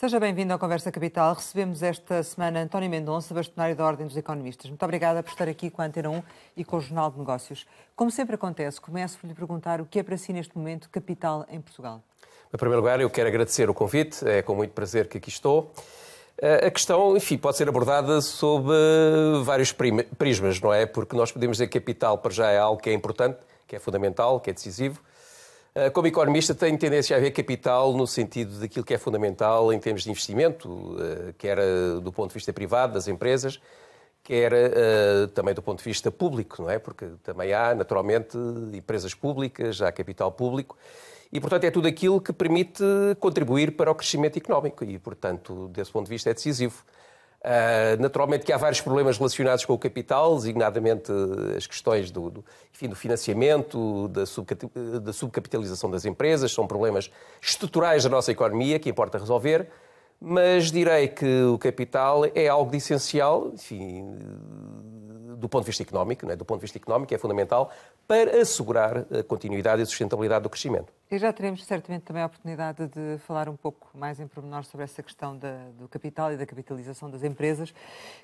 Seja bem-vindo ao Conversa Capital. Recebemos esta semana António Mendonça, bastonário da Ordem dos Economistas. Muito obrigada por estar aqui com a Antena 1 e com o Jornal de Negócios. Como sempre acontece, começo por lhe perguntar o que é para si neste momento capital em Portugal. Em primeiro lugar, eu quero agradecer o convite, é com muito prazer que aqui estou. A questão, enfim, pode ser abordada sob vários prismas, não é? Porque nós podemos dizer que capital, para já, é algo que é importante, que é fundamental, que é decisivo. Como economista, tenho tendência a ver capital no sentido daquilo que é fundamental em termos de investimento, quer do ponto de vista privado, das empresas, quer também do ponto de vista público, não é? Porque também há, naturalmente, empresas públicas, há capital público. E, portanto, é tudo aquilo que permite contribuir para o crescimento económico e, portanto, desse ponto de vista é decisivo. Naturalmente que há vários problemas relacionados com o capital, designadamente as questões do financiamento, da subcapitalização das empresas, são problemas estruturais da nossa economia que importa resolver, mas direi que o capital é algo de essencial, enfim, do ponto de vista económico, não é? Do ponto de vista económico é fundamental para assegurar a continuidade e a sustentabilidade do crescimento. E já teremos certamente também a oportunidade de falar um pouco mais em pormenor sobre essa questão do capital e da capitalização das empresas.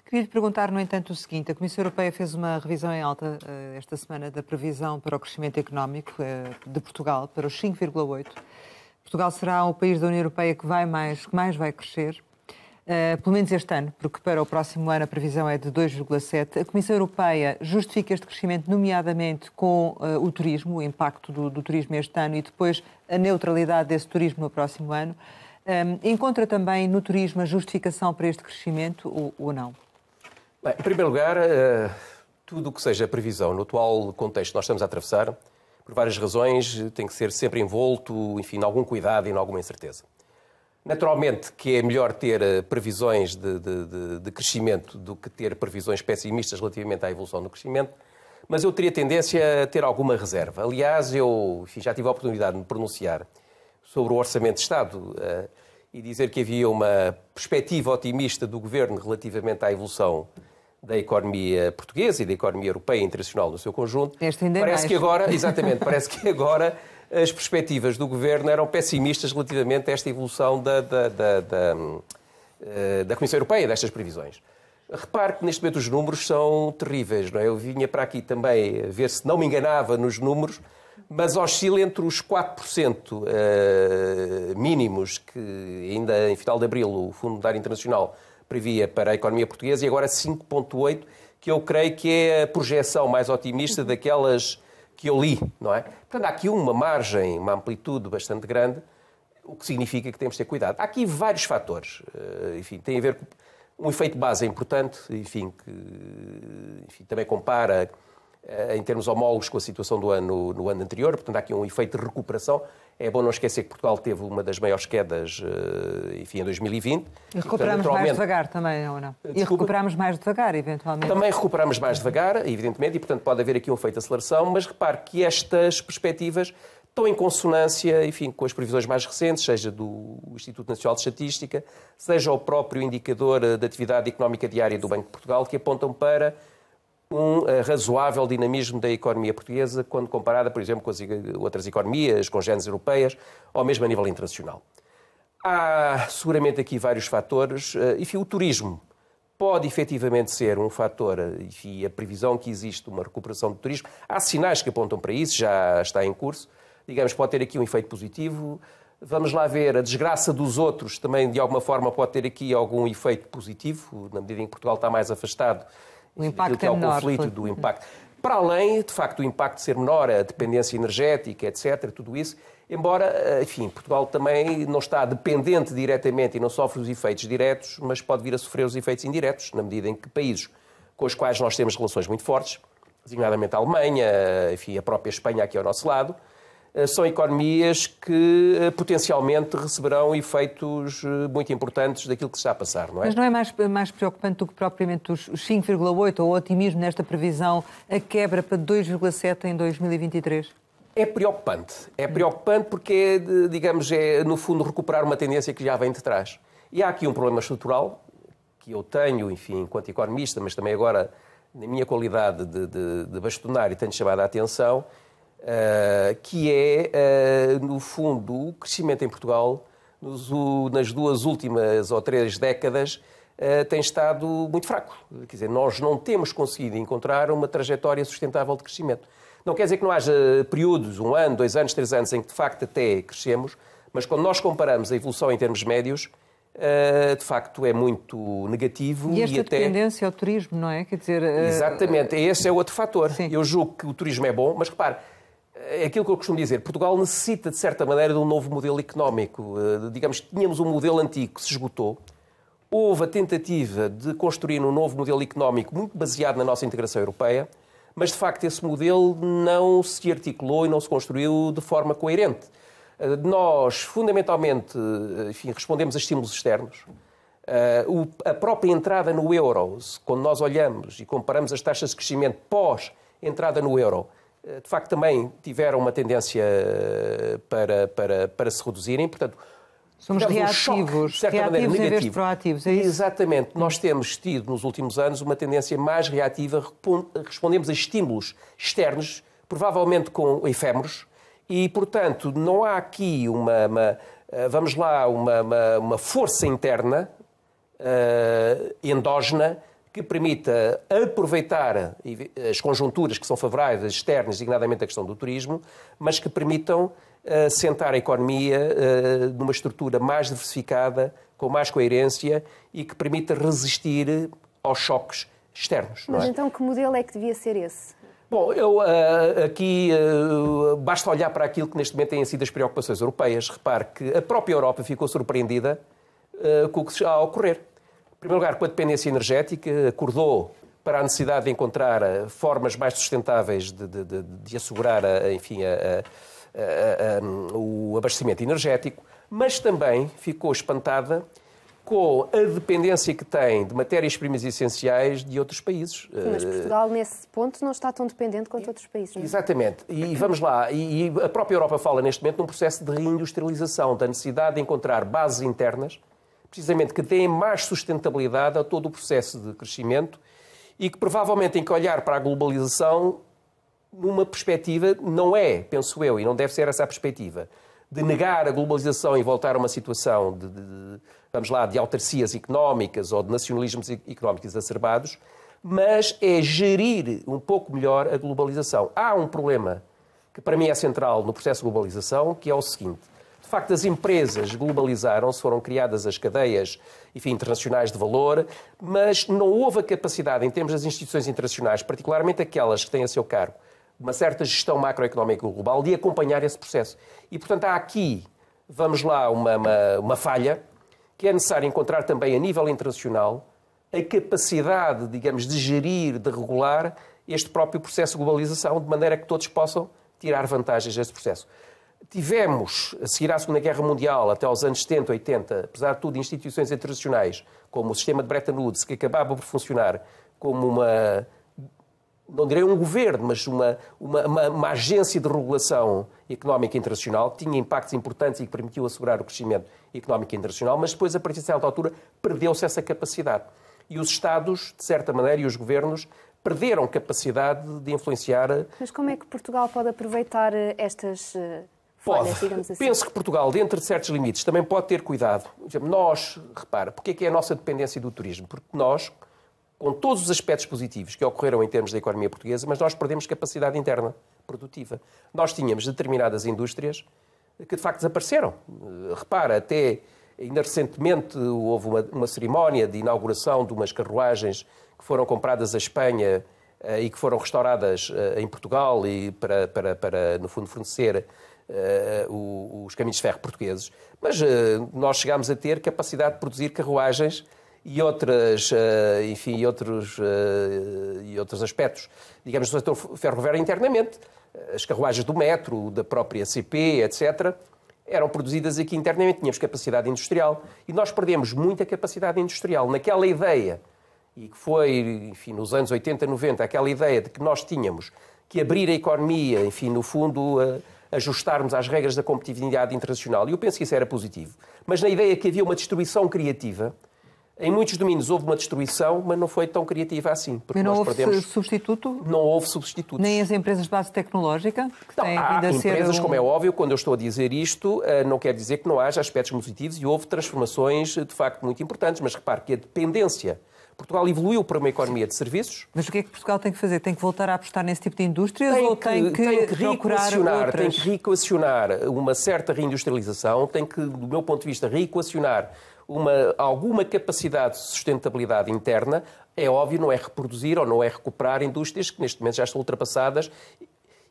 Queria lhe perguntar, no entanto, o seguinte: a Comissão Europeia fez uma revisão em alta esta semana da previsão para o crescimento económico de Portugal para os 5,8%. Portugal será o país da União Europeia que mais vai crescer. Pelo menos este ano, porque para o próximo ano a previsão é de 2,7%. A Comissão Europeia justifica este crescimento nomeadamente com o turismo, o impacto do turismo este ano e depois a neutralidade desse turismo no próximo ano. Encontra também no turismo a justificação para este crescimento ou não? Bem, em primeiro lugar, tudo o que seja previsão no atual contexto que nós estamos a atravessar, por várias razões, tem que ser sempre envolto, enfim, em algum cuidado e em alguma incerteza. Naturalmente que é melhor ter previsões de crescimento do que ter previsões pessimistas relativamente à evolução do crescimento, mas eu teria tendência a ter alguma reserva. Aliás, eu já tive a oportunidade de me pronunciar sobre o Orçamento de Estado e dizer que havia uma perspectiva otimista do Governo relativamente à evolução da economia portuguesa e da economia europeia e internacional no seu conjunto. Parece que agora as perspectivas do Governo eram pessimistas relativamente a esta evolução da Comissão Europeia, destas previsões. Repare que neste momento os números são terríveis, não é? Eu vinha para aqui também a ver se não me enganava nos números, mas oscila entre os 4% mínimos que ainda em final de abril o Fundo Monetário Internacional previa para a economia portuguesa e agora 5,8%, que eu creio que é a projeção mais otimista daquelas que eu li, não é? Portanto, há aqui uma margem, uma amplitude bastante grande, o que significa que temos de ter cuidado. Há aqui vários fatores, enfim, tem a ver com um efeito base importante, enfim, que também compara em termos homólogos com a situação do ano, no ano anterior, portanto, há aqui um efeito de recuperação. É bom não esquecer que Portugal teve uma das maiores quedas, enfim, em 2020. E recuperamos mais devagar também, ou não? E recuperamos mais devagar, eventualmente. Também recuperamos mais devagar, evidentemente, e, portanto, pode haver aqui um efeito de aceleração, mas repare que estas perspectivas estão em consonância, enfim, com as previsões mais recentes, seja do Instituto Nacional de Estatística, seja o próprio indicador da atividade económica diária do Banco de Portugal, que apontam para um razoável dinamismo da economia portuguesa quando comparada, por exemplo, com as outras economias, com géneros europeias, ou mesmo a nível internacional. Há seguramente aqui vários fatores. Enfim, o turismo pode efetivamente ser um fator, enfim, a previsão que existe uma recuperação do turismo. Há sinais que apontam para isso, já está em curso. Digamos, pode ter aqui um efeito positivo. Vamos lá ver, a desgraça dos outros também, de alguma forma, pode ter aqui algum efeito positivo, na medida em que Portugal está mais afastado. O impacto é menor. Conflito do impacto. Para além, de facto, do impacto ser menor, a dependência energética, etc., tudo isso, embora, enfim, Portugal também não está dependente diretamente e não sofre os efeitos diretos, mas pode vir a sofrer os efeitos indiretos, na medida em que países com os quais nós temos relações muito fortes, designadamente a Alemanha, enfim, a própria Espanha aqui ao nosso lado, são economias que potencialmente receberão efeitos muito importantes daquilo que se está a passar, não é? Mas não é mais preocupante do que propriamente os 5,8% ou o otimismo nesta previsão, a quebra para 2,7% em 2023? É preocupante. É preocupante porque, digamos, é no fundo recuperar uma tendência que já vem de trás. E há aqui um problema estrutural que eu tenho, enfim, enquanto economista, mas também agora na minha qualidade de bastonário tenho chamado a atenção, que é, no fundo, o crescimento em Portugal nas 2 últimas ou 3 décadas, tem estado muito fraco. Quer dizer, nós não temos conseguido encontrar uma trajetória sustentável de crescimento. Não quer dizer que não haja períodos, 1 ano, 2 anos, 3 anos, em que de facto até crescemos, mas quando nós comparamos a evolução em termos médios, de facto é muito negativo. E esta dependência ao turismo, não é? Quer dizer, exatamente, esse é outro fator. Sim. Eu julgo que o turismo é bom, mas repare, é aquilo que eu costumo dizer, Portugal necessita de certa maneira de um novo modelo económico. Digamos que tínhamos um modelo antigo que se esgotou. Houve a tentativa de construir um novo modelo económico muito baseado na nossa integração europeia, mas de facto esse modelo não se articulou e não se construiu de forma coerente. Nós, fundamentalmente, enfim, respondemos a estímulos externos. A própria entrada no euro, quando nós olhamos e comparamos as taxas de crescimento pós-entrada no euro, de facto também tiveram uma tendência para se reduzirem. Portanto, somos reativos, reativos em vez de proativos, é isso? Exatamente. Nós temos tido, nos últimos anos, uma tendência mais reativa, respondemos a estímulos externos, provavelmente com efêmeros, e, portanto, não há aqui uma força interna, endógena, que permita aproveitar as conjunturas que são favoráveis, externas, designadamente a questão do turismo, mas que permitam sentar a economia numa estrutura mais diversificada, com mais coerência e que permita resistir aos choques externos. Mas não é? então que modelo é que devia ser esse? Bom, aqui basta olhar para aquilo que neste momento têm sido as preocupações europeias. Repare que a própria Europa ficou surpreendida com o que está a ocorrer. Em primeiro lugar, com a dependência energética, acordou para a necessidade de encontrar formas mais sustentáveis de assegurar, enfim, o abastecimento energético, mas também ficou espantada com a dependência que tem de matérias-primas essenciais de outros países. Mas Portugal, nesse ponto, não está tão dependente quanto outros países, não é? Exatamente. E vamos lá. E a própria Europa fala neste momento num processo de reindustrialização, da necessidade de encontrar bases internas, precisamente que deem mais sustentabilidade a todo o processo de crescimento e que provavelmente tem que olhar para a globalização numa perspectiva, não é, penso eu, e não deve ser essa a perspectiva, de negar a globalização e voltar a uma situação de autarcias económicas ou de nacionalismos económicos exacerbados, mas é gerir um pouco melhor a globalização. Há um problema que para mim é central no processo de globalização, que é o seguinte. De facto, as empresas globalizaram-se, foram criadas as cadeias, enfim, internacionais de valor, mas não houve a capacidade, em termos das instituições internacionais, particularmente aquelas que têm a seu cargo uma certa gestão macroeconómica global, de acompanhar esse processo. E, portanto, há aqui, vamos lá, uma falha que é necessário encontrar também a nível internacional a capacidade, digamos, de gerir, de regular este próprio processo de globalização, de maneira que todos possam tirar vantagens desse processo. Tivemos, a seguir à Segunda Guerra Mundial, até aos anos 70, 80, apesar de tudo, instituições internacionais, como o sistema de Bretton Woods, que acabava por funcionar como não direi um governo, mas uma agência de regulação económica internacional, que tinha impactos importantes e que permitiu assegurar o crescimento económico internacional, mas depois, a partir de certa altura, perdeu-se essa capacidade. E os Estados, de certa maneira, e os governos, perderam capacidade de influenciar. Mas como é que Portugal pode aproveitar estas falhas, digamos assim? Penso que Portugal, dentro de certos limites, também pode ter cuidado. Nós, repara, porque é a nossa dependência do turismo? Porque nós, com todos os aspectos positivos que ocorreram em termos da economia portuguesa, mas nós perdemos capacidade interna produtiva. Nós tínhamos determinadas indústrias que, de facto, desapareceram. Repara, até ainda recentemente houve uma cerimónia de inauguração de umas carruagens que foram compradas à Espanha e que foram restauradas em Portugal e para no fundo, fornecer os caminhos de ferro portugueses. Mas nós chegámos a ter capacidade de produzir carruagens e outros aspectos, digamos, do setor ferroviário internamente. As carruagens do metro, da própria CP, etc., eram produzidas aqui internamente. Tínhamos capacidade industrial. E nós perdemos muita capacidade industrial. Naquela ideia, e que foi, enfim, nos anos 80, 90, aquela ideia de que nós tínhamos que abrir a economia, enfim, no fundo, ajustarmos às regras da competitividade internacional. E eu penso que isso era positivo. Mas na ideia que havia uma destruição criativa, Em muitos domínios houve uma destruição, mas não foi tão criativa assim. Mas não houve substituto? Não houve substitutos. Nem as empresas de base tecnológica? Não, há empresas, como é óbvio, quando eu estou a dizer isto, não quer dizer que não haja aspectos positivos e houve transformações, de facto, muito importantes. Mas repare que a dependência... Portugal evoluiu para uma economia de serviços. Mas o que é que Portugal tem que fazer? Tem que voltar a apostar nesse tipo de indústrias ou tem que procurar outras? Tem que reequacionar uma certa reindustrialização, tem que, do meu ponto de vista, reequacionar alguma capacidade de sustentabilidade interna. É óbvio, não é reproduzir ou não é recuperar indústrias que neste momento já estão ultrapassadas.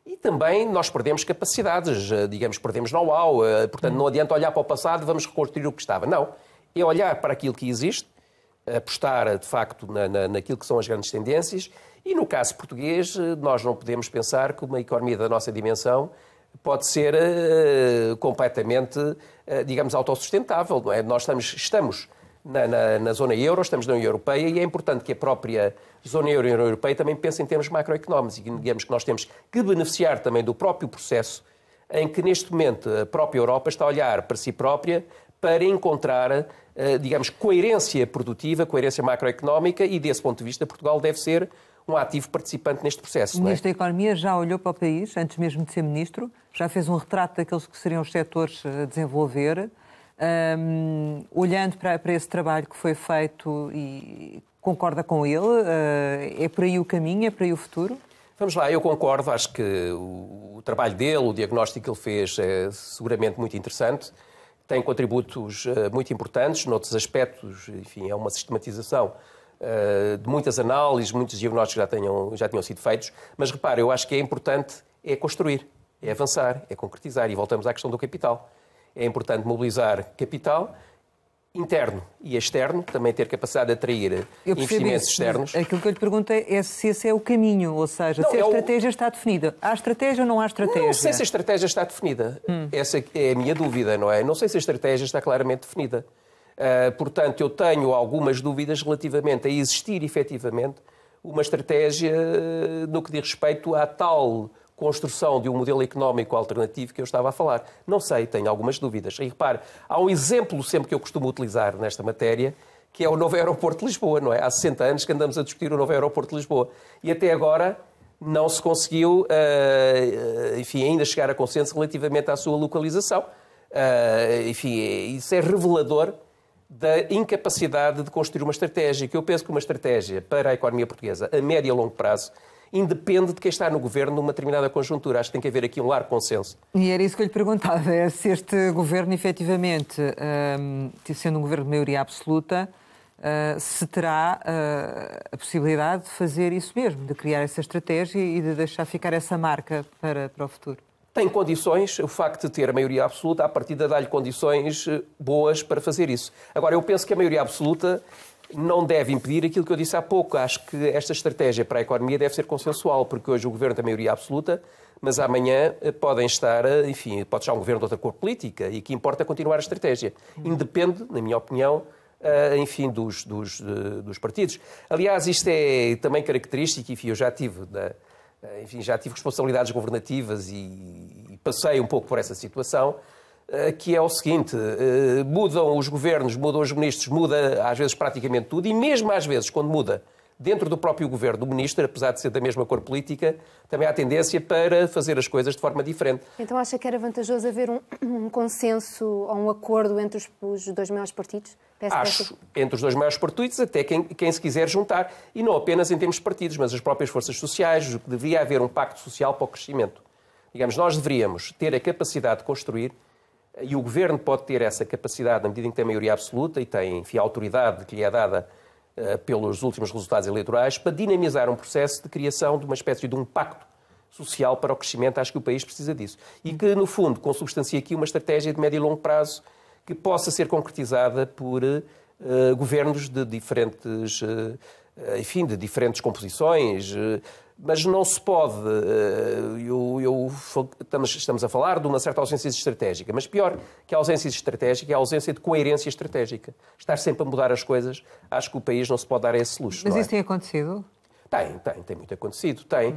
E também nós perdemos capacidades, digamos, perdemos know-how. Portanto, não adianta olhar para o passado, vamos reconstruir o que estava. Não, é olhar para aquilo que existe, apostar, de facto, naquilo que são as grandes tendências. E, no caso português, nós não podemos pensar que uma economia da nossa dimensão pode ser completamente, digamos, autossustentável. Não é? Nós estamos na zona euro, estamos na União Europeia e é importante que a própria zona euro e a União Europeia também pense em termos macroeconómicos e digamos que nós temos que beneficiar também do próprio processo em que, neste momento, a própria Europa está a olhar para si própria para encontrar, digamos, coerência produtiva, coerência macroeconómica e, desse ponto de vista, Portugal deve ser um ativo participante neste processo. O Ministro da Economia já olhou para o país, antes mesmo de ser Ministro, já fez um retrato daqueles que seriam os setores a desenvolver, olhando para esse trabalho que foi feito e concorda com ele, é por aí o caminho, é por aí o futuro? Vamos lá, eu concordo, acho que o trabalho dele, o diagnóstico que ele fez é seguramente muito interessante, tem contributos muito importantes, noutros aspectos, enfim, é uma sistematização de muitas análises, muitos diagnósticos já tinham sido feitos, mas repare, eu acho que é importante construir, é avançar, é concretizar, e voltamos à questão do capital. É importante mobilizar capital interno e externo, também ter capacidade de atrair investimentos externos. Aquilo que eu lhe pergunto é se esse é o caminho, ou seja, se a estratégia está definida. Há estratégia ou não há estratégia? Não sei se a estratégia está definida. Essa é a minha dúvida, não é? Não sei se a estratégia está claramente definida. Portanto, eu tenho algumas dúvidas relativamente a existir, efetivamente, uma estratégia no que diz respeito à tal construção de um modelo económico alternativo que eu estava a falar. Não sei, tenho algumas dúvidas. E repare, há um exemplo sempre que eu costumo utilizar nesta matéria, que é o novo aeroporto de Lisboa, não é? Há 60 anos que andamos a discutir o novo aeroporto de Lisboa. E até agora não se conseguiu, enfim, ainda chegar a consenso relativamente à sua localização. Enfim, isso é revelador da incapacidade de construir uma estratégia, que eu penso que uma estratégia para a economia portuguesa a médio e a longo prazo independe de quem está no governo numa determinada conjuntura. Acho que tem que haver aqui um largo consenso. E era isso que eu lhe perguntava, é se este governo, efetivamente, sendo um governo de maioria absoluta, se terá a possibilidade de fazer isso mesmo, de criar essa estratégia e de deixar ficar essa marca para o futuro. Tem condições, o facto de ter a maioria absoluta, à partida dá-lhe condições boas para fazer isso. Agora, eu penso que a maioria absoluta não deve impedir aquilo que eu disse há pouco. Acho que esta estratégia para a economia deve ser consensual, porque hoje o governo tem maioria absoluta, mas amanhã podem estar, enfim, pode estar um governo de outra cor política e que importa continuar a estratégia. Independe, na minha opinião, enfim, dos partidos. Aliás, isto é também característico, enfim, eu já tive responsabilidades governativas e passei um pouco por essa situação, que é o seguinte, mudam os governos, mudam os ministros, muda às vezes praticamente tudo e mesmo às vezes quando muda dentro do próprio governo do ministro, apesar de ser da mesma cor política, também há tendência para fazer as coisas de forma diferente. Então acha que era vantajoso haver um consenso ou um acordo entre os dois maiores partidos? Acho, entre os dois maiores partidos, até quem se quiser juntar. E não apenas em termos de partidos, mas as próprias forças sociais, que devia haver um pacto social para o crescimento. Digamos, nós deveríamos ter a capacidade de construir, e o Governo pode ter essa capacidade na medida em que tem maioria absoluta e tem, enfim, a autoridade que lhe é dada pelos últimos resultados eleitorais, para dinamizar um processo de criação de uma espécie de um pacto social para o crescimento. Acho que o país precisa disso. E que, no fundo, consubstancia aqui uma estratégia de médio e longo prazo que possa ser concretizada por governos de diferentes, enfim, de diferentes composições, mas não se pode, estamos a falar de uma certa ausência estratégica, mas pior que a ausência estratégica é a ausência de coerência estratégica. Estar sempre a mudar as coisas, acho que o país não se pode dar a esse luxo. Mas isso tem acontecido? Tem muito acontecido, tem.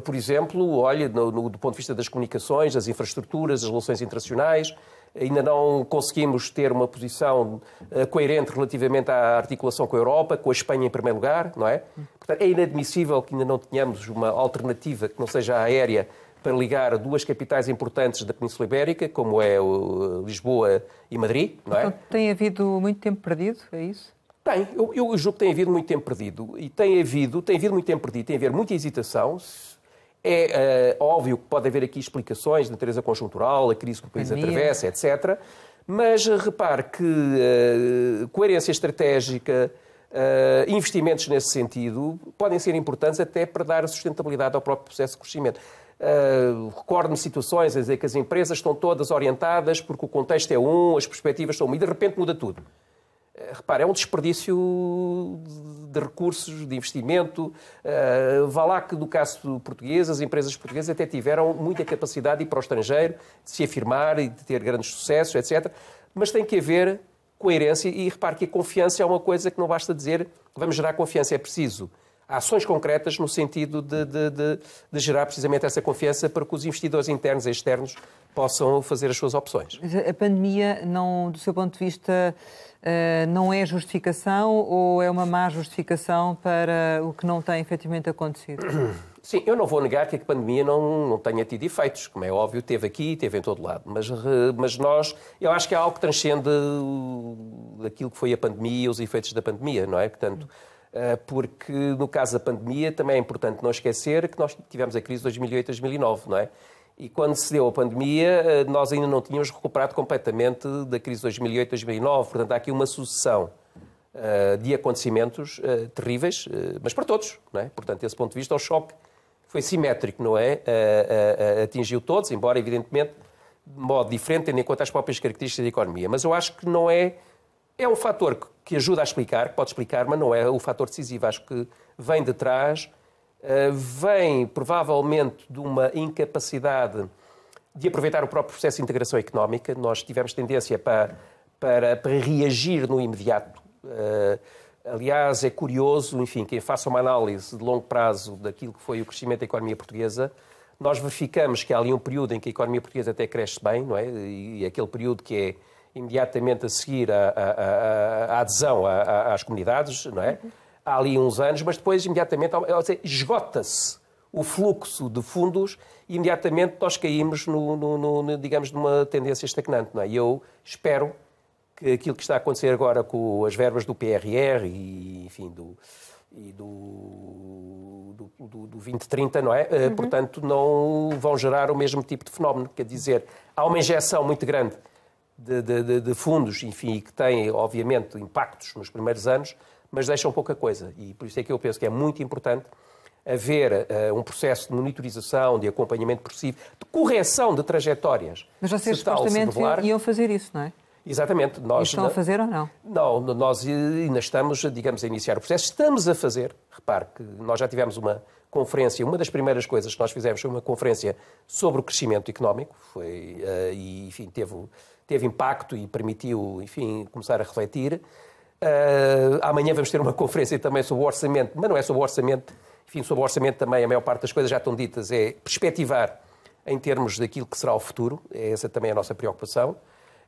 Por exemplo, olha, do ponto de vista das comunicações, das infraestruturas, das relações internacionais, ainda não conseguimos ter uma posição coerente relativamente à articulação com a Europa, com a Espanha em primeiro lugar, não é? Portanto, é inadmissível que ainda não tenhamos uma alternativa que não seja aérea para ligar duas capitais importantes da Península Ibérica, como é Lisboa e Madrid, não é? Então, tem havido muito tempo perdido, é isso? Tem, eu julgo que tem havido muito tempo perdido. E tem havido muito tempo perdido, tem a haver muita hesitação. É óbvio que pode haver aqui explicações de natureza conjuntural, a crise que o país atravessa, etc. Mas repare que coerência estratégica, investimentos nesse sentido, podem ser importantes até para dar sustentabilidade ao próprio processo de crescimento. Recordo-me situações a dizer que as empresas estão todas orientadas porque o contexto é as perspectivas são e de repente muda tudo. Repare, é um desperdício de recursos, de investimento. Vá lá que, no caso português, as empresas portuguesas até tiveram muita capacidade de ir para o estrangeiro, de se afirmar e de ter grandes sucessos, etc. Mas tem que haver coerência e repare que a confiança é uma coisa que não basta dizer vamos gerar confiança, é preciso ações concretas no sentido de gerar precisamente essa confiança para que os investidores internos e externos possam fazer as suas opções. A pandemia, não, do seu ponto de vista, não é justificação ou é uma má justificação para o que não tem efetivamente acontecido? Sim, eu não vou negar que a pandemia não tenha tido efeitos, como é óbvio, teve aqui, teve em todo lado, mas eu acho que é algo que transcende aquilo que foi a pandemia e os efeitos da pandemia, não é? Portanto, porque no caso da pandemia também é importante não esquecer que nós tivemos a crise de 2008-2009, não é? E quando se deu a pandemia, nós ainda não tínhamos recuperado completamente da crise de 2008-2009, portanto há aqui uma sucessão de acontecimentos terríveis, mas para todos, não é? Portanto, desse ponto de vista, o choque foi simétrico, não é? Atingiu todos, embora evidentemente de modo diferente, tendo em conta as próprias características da economia. Mas eu acho que não é... É um fator que ajuda a explicar, que pode explicar, mas não é o fator decisivo. Acho que vem de trás, vem provavelmente de uma incapacidade de aproveitar o próprio processo de integração económica. Nós tivemos tendência para reagir no imediato. Aliás, é curioso, enfim, quem faça uma análise de longo prazo daquilo que foi o crescimento da economia portuguesa, nós verificamos que há ali um período em que a economia portuguesa até cresce bem, não é? E aquele período que é imediatamente a seguir a adesão às comunidades, não é? Há ali uns anos, mas depois imediatamente esgota-se o fluxo de fundos e imediatamente nós caímos, digamos, numa tendência estagnante, não é? E eu espero que aquilo que está a acontecer agora com as verbas do PRR e, enfim, do 2030, não é? Portanto, não vão gerar o mesmo tipo de fenómeno. Quer dizer, há uma injeção muito grande de fundos, enfim, que têm, obviamente, impactos nos primeiros anos, mas deixam pouca coisa. E por isso é que eu penso que é muito importante haver um processo de monitorização, de acompanhamento progressivo, de correção de trajetórias. Mas vocês supostamente iam fazer isso, não é? Exatamente. E estão a fazer ou não? Não, nós ainda estamos, digamos, a iniciar o processo. Estamos a fazer. Repare que nós já tivemos uma conferência, uma das primeiras coisas que nós fizemos foi uma conferência sobre o crescimento económico, e, enfim, teve impacto e permitiu, enfim, começar a refletir. Amanhã vamos ter uma conferência também sobre o orçamento, mas não é sobre o orçamento, enfim, sobre o orçamento também a maior parte das coisas já estão ditas, é perspectivar em termos daquilo que será o futuro, essa também é a nossa preocupação,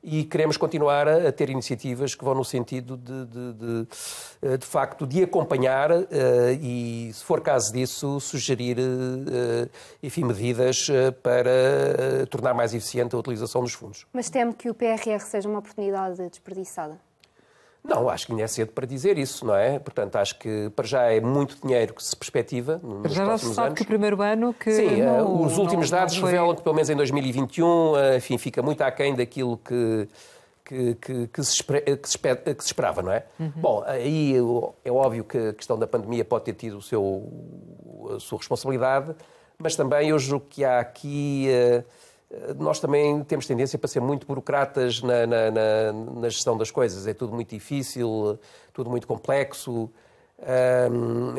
e queremos continuar a ter iniciativas que vão no sentido de facto, de acompanhar e, se for caso disso, sugerir, enfim, medidas para tornar mais eficiente a utilização dos fundos. Mas teme que o PRR seja uma oportunidade desperdiçada? Não, acho que ainda é cedo para dizer isso, não é? Portanto, acho que para já é muito dinheiro que se perspectiva nos próximos anos. Já se sabe que o primeiro ano que... Sim, os últimos dados revelam que pelo menos em 2021, enfim, fica muito aquém daquilo que se esperava, não é? Bom, aí é óbvio que a questão da pandemia pode ter tido a sua responsabilidade, mas também eu julgo que há aqui... Nós também temos tendência para ser muito burocratas na gestão das coisas. É tudo muito difícil, tudo muito complexo.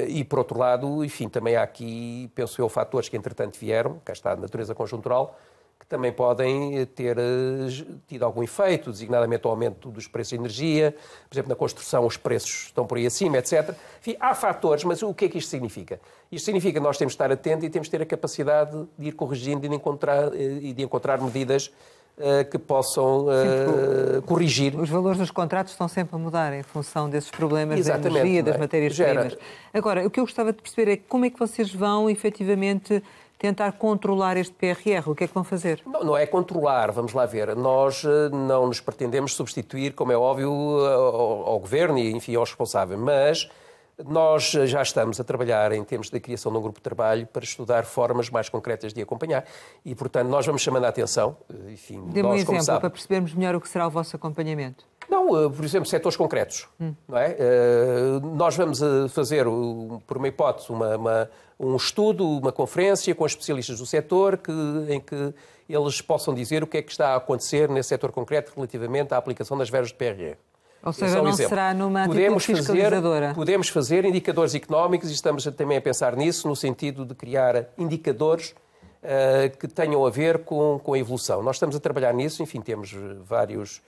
E, por outro lado, enfim, também há aqui, penso eu, fatores que, entretanto, vieram, cá está a natureza conjuntural, que também podem ter tido algum efeito, designadamente o aumento dos preços de energia. Por exemplo, na construção os preços estão por aí acima, etc. Enfim, há fatores, mas o que é que isto significa? Isto significa que nós temos de estar atentos e temos de ter a capacidade de ir corrigindo e de encontrar medidas que possam corrigir. Os valores dos contratos estão sempre a mudar em função desses problemas da energia, das matérias-primas. Agora, o que eu gostava de perceber é como é que vocês vão, efetivamente, tentar controlar este PRR. O que é que vão fazer? Não é controlar, vamos lá ver. Nós não nos pretendemos substituir, como é óbvio, ao Governo e, enfim, aos responsáveis, mas nós já estamos a trabalhar em termos da criação de um grupo de trabalho para estudar formas mais concretas de acompanhar. E, portanto, nós vamos chamando a atenção. Enfim, dê-me um exemplo para percebermos melhor o que será o vosso acompanhamento. Não, por exemplo, setores concretos. Não é? Nós vamos fazer, por uma hipótese, um estudo, uma conferência com especialistas do setor em que eles possam dizer o que é que está a acontecer nesse setor concreto relativamente à aplicação das verbas de PRR. Ou seja, não será numa atitude fiscalizadora? Podemos fazer indicadores económicos e estamos também a pensar nisso, no sentido de criar indicadores que tenham a ver com a evolução. Nós estamos a trabalhar nisso, enfim, temos vários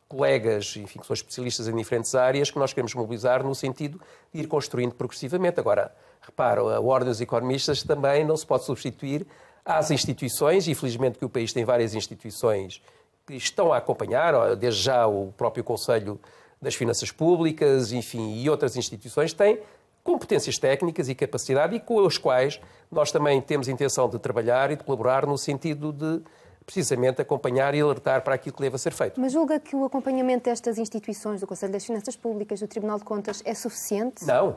colegas, enfim, que são especialistas em diferentes áreas, que nós queremos mobilizar no sentido de ir construindo progressivamente. Agora, repara, a Ordem dos Economistas também não se pode substituir às instituições, e felizmente que o país tem várias instituições que estão a acompanhar, desde já o próprio Conselho das Finanças Públicas, enfim, e outras instituições têm competências técnicas e capacidade e com as quais nós também temos intenção de trabalhar e de colaborar no sentido de precisamente acompanhar e alertar para aquilo que deve ser feito. Mas julga que o acompanhamento destas instituições, do Conselho das Finanças Públicas, do Tribunal de Contas, é suficiente? Não.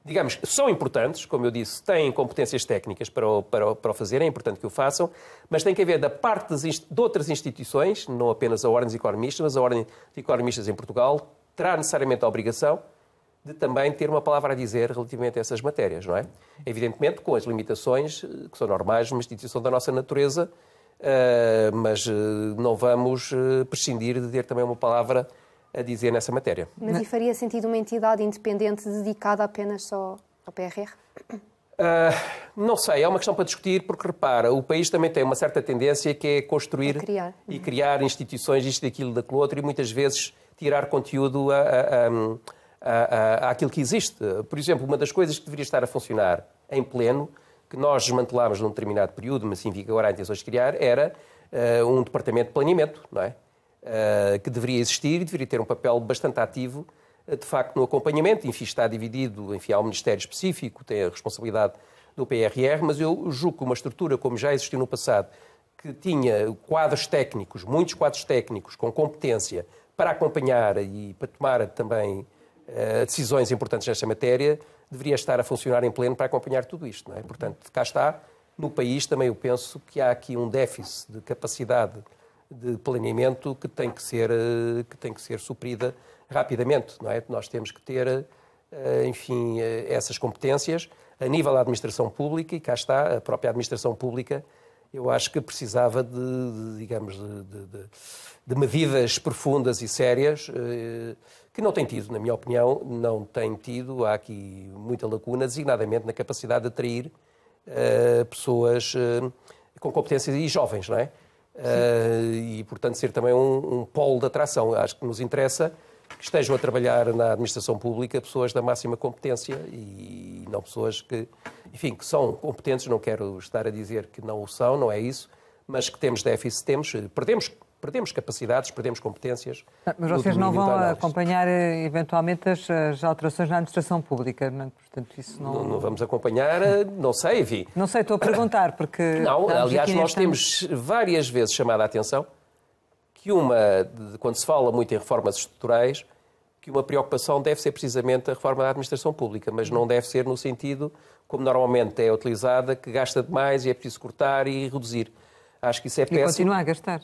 Digamos, são importantes, como eu disse, têm competências técnicas para o fazer, é importante que o façam, mas tem que haver da parte de outras instituições, não apenas a Ordem dos Economistas, mas a Ordem de Economistas em Portugal, terá necessariamente a obrigação de também ter uma palavra a dizer relativamente a essas matérias, não é? Evidentemente, com as limitações que são normais numa instituição da nossa natureza, mas não vamos prescindir de ter também uma palavra a dizer nessa matéria. Mas e faria sentido uma entidade independente dedicada apenas só ao PRR? Não sei, é uma questão para discutir, porque repara, o país também tem uma certa tendência que é construir e criar instituições, isto, daquilo, daquilo outro, e muitas vezes tirar conteúdo àquilo que existe. Por exemplo, uma das coisas que deveria estar a funcionar em pleno, que nós desmantelámos num determinado período, mas enfim, que agora há intenções de criar, era um departamento de planeamento, não é? Que deveria existir e deveria ter um papel bastante ativo, de facto, no acompanhamento. Enfim, está dividido, enfim, há um Ministério específico, tem a responsabilidade do PRR, mas eu julgo que uma estrutura, como já existiu no passado, que tinha quadros técnicos, muitos quadros técnicos com competência para acompanhar e para tomar também decisões importantes nesta matéria, deveria estar a funcionar em pleno para acompanhar tudo isto, não é? Portanto, cá está. No país também eu penso que há aqui um déficit de capacidade de planeamento que tem que ser suprida rapidamente, não é? Nós temos que ter, enfim, essas competências a nível da administração pública, e cá está, a própria administração pública, eu acho que precisava digamos, de medidas profundas e sérias, que não tem tido, na minha opinião, não tem tido. Há aqui muita lacuna, designadamente na capacidade de atrair pessoas com competências e jovens, não é? E, portanto, ser também um polo de atração. Acho que nos interessa que estejam a trabalhar na administração pública pessoas da máxima competência e não pessoas que, enfim, que são competentes. Não quero estar a dizer que não o são, não é isso, mas que temos déficit, perdemos capacidades, perdemos competências. Mas vocês não vão acompanhar, eventualmente, as alterações na administração pública, não? Portanto, isso não vamos acompanhar, não sei, enfim. Não sei, estou a perguntar, porque... Não, aliás, nós temos várias vezes chamado a atenção que quando se fala muito em reformas estruturais, que uma preocupação deve ser precisamente a reforma da administração pública, mas não deve ser no sentido, como normalmente é utilizada, que gasta demais e é preciso cortar e reduzir. Acho que isso é péssimo. E continua a gastar.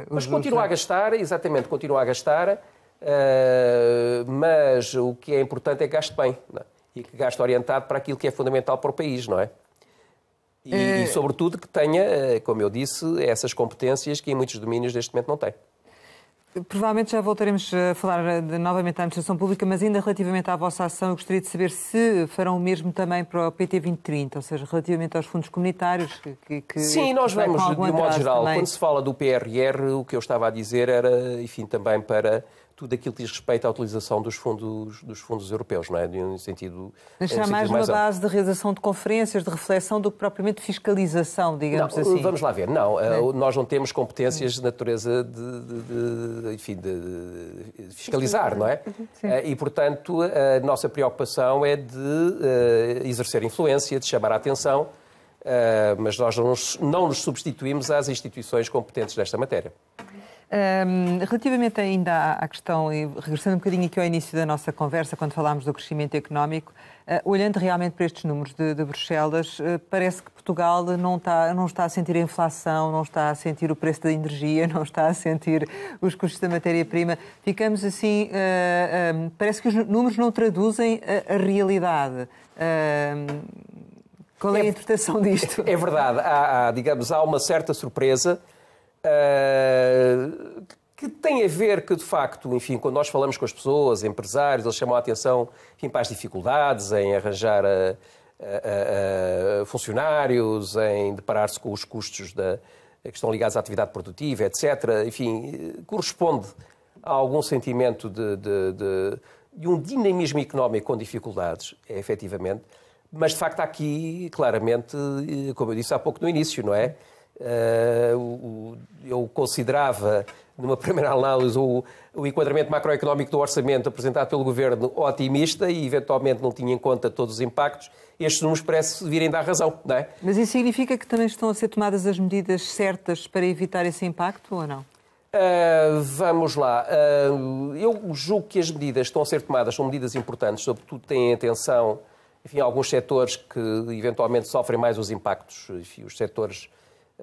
Mas continua a gastar, exatamente, continua a gastar, mas o que é importante é que gaste bem, não é? E que gaste orientado para aquilo que é fundamental para o país, não é? E sobretudo, que tenha, como eu disse, essas competências que em muitos domínios deste momento não tem. Provavelmente já voltaremos a falar novamente da administração pública, mas ainda relativamente à vossa ação, eu gostaria de saber se farão o mesmo também para o PT 2030, ou seja, relativamente aos fundos comunitários. Sim, nós vamos, de um modo geral, também. Quando se fala do PRR, o que eu estava a dizer era, enfim, também para tudo aquilo que diz respeito à utilização dos fundos europeus, não é? No sentido... Mas será mais numa base de realização de conferências, de reflexão, do que propriamente fiscalização, digamos não, assim? Vamos lá ver. Não, nós não temos competências de natureza de fiscalizar, não é? E, portanto, a nossa preocupação é de exercer influência, de chamar a atenção, mas nós não nos substituímos às instituições competentes nesta matéria. Relativamente ainda à questão, e regressando um bocadinho aqui ao início da nossa conversa, quando falámos do crescimento económico, olhando realmente para estes números de Bruxelas, parece que Portugal não está a sentir a inflação, não está a sentir o preço da energia, não está a sentir os custos da matéria-prima. Ficamos assim, parece que os números não traduzem a realidade. Qual é a interpretação disto? É verdade, há uma certa surpresa que tem a ver que, de facto, enfim, quando nós falamos com as pessoas, empresários, eles chamam a atenção, enfim, para as dificuldades em arranjar funcionários, em deparar-se com os custos que estão ligados à atividade produtiva, etc. Enfim, corresponde a algum sentimento de um dinamismo económico com dificuldades, efetivamente, mas, de facto, há aqui, claramente, como eu disse há pouco no início, não é? Eu considerava, numa primeira análise, o enquadramento macroeconómico do orçamento apresentado pelo Governo otimista e, eventualmente, não tinha em conta todos os impactos. Estes números parece virem dar razão, não é? Mas isso significa que também estão a ser tomadas as medidas certas para evitar esse impacto ou não? Vamos lá. Eu julgo que as medidas que estão a ser tomadas são medidas importantes, sobretudo têm atenção, enfim, alguns setores que, eventualmente, sofrem mais os impactos. Enfim, os setores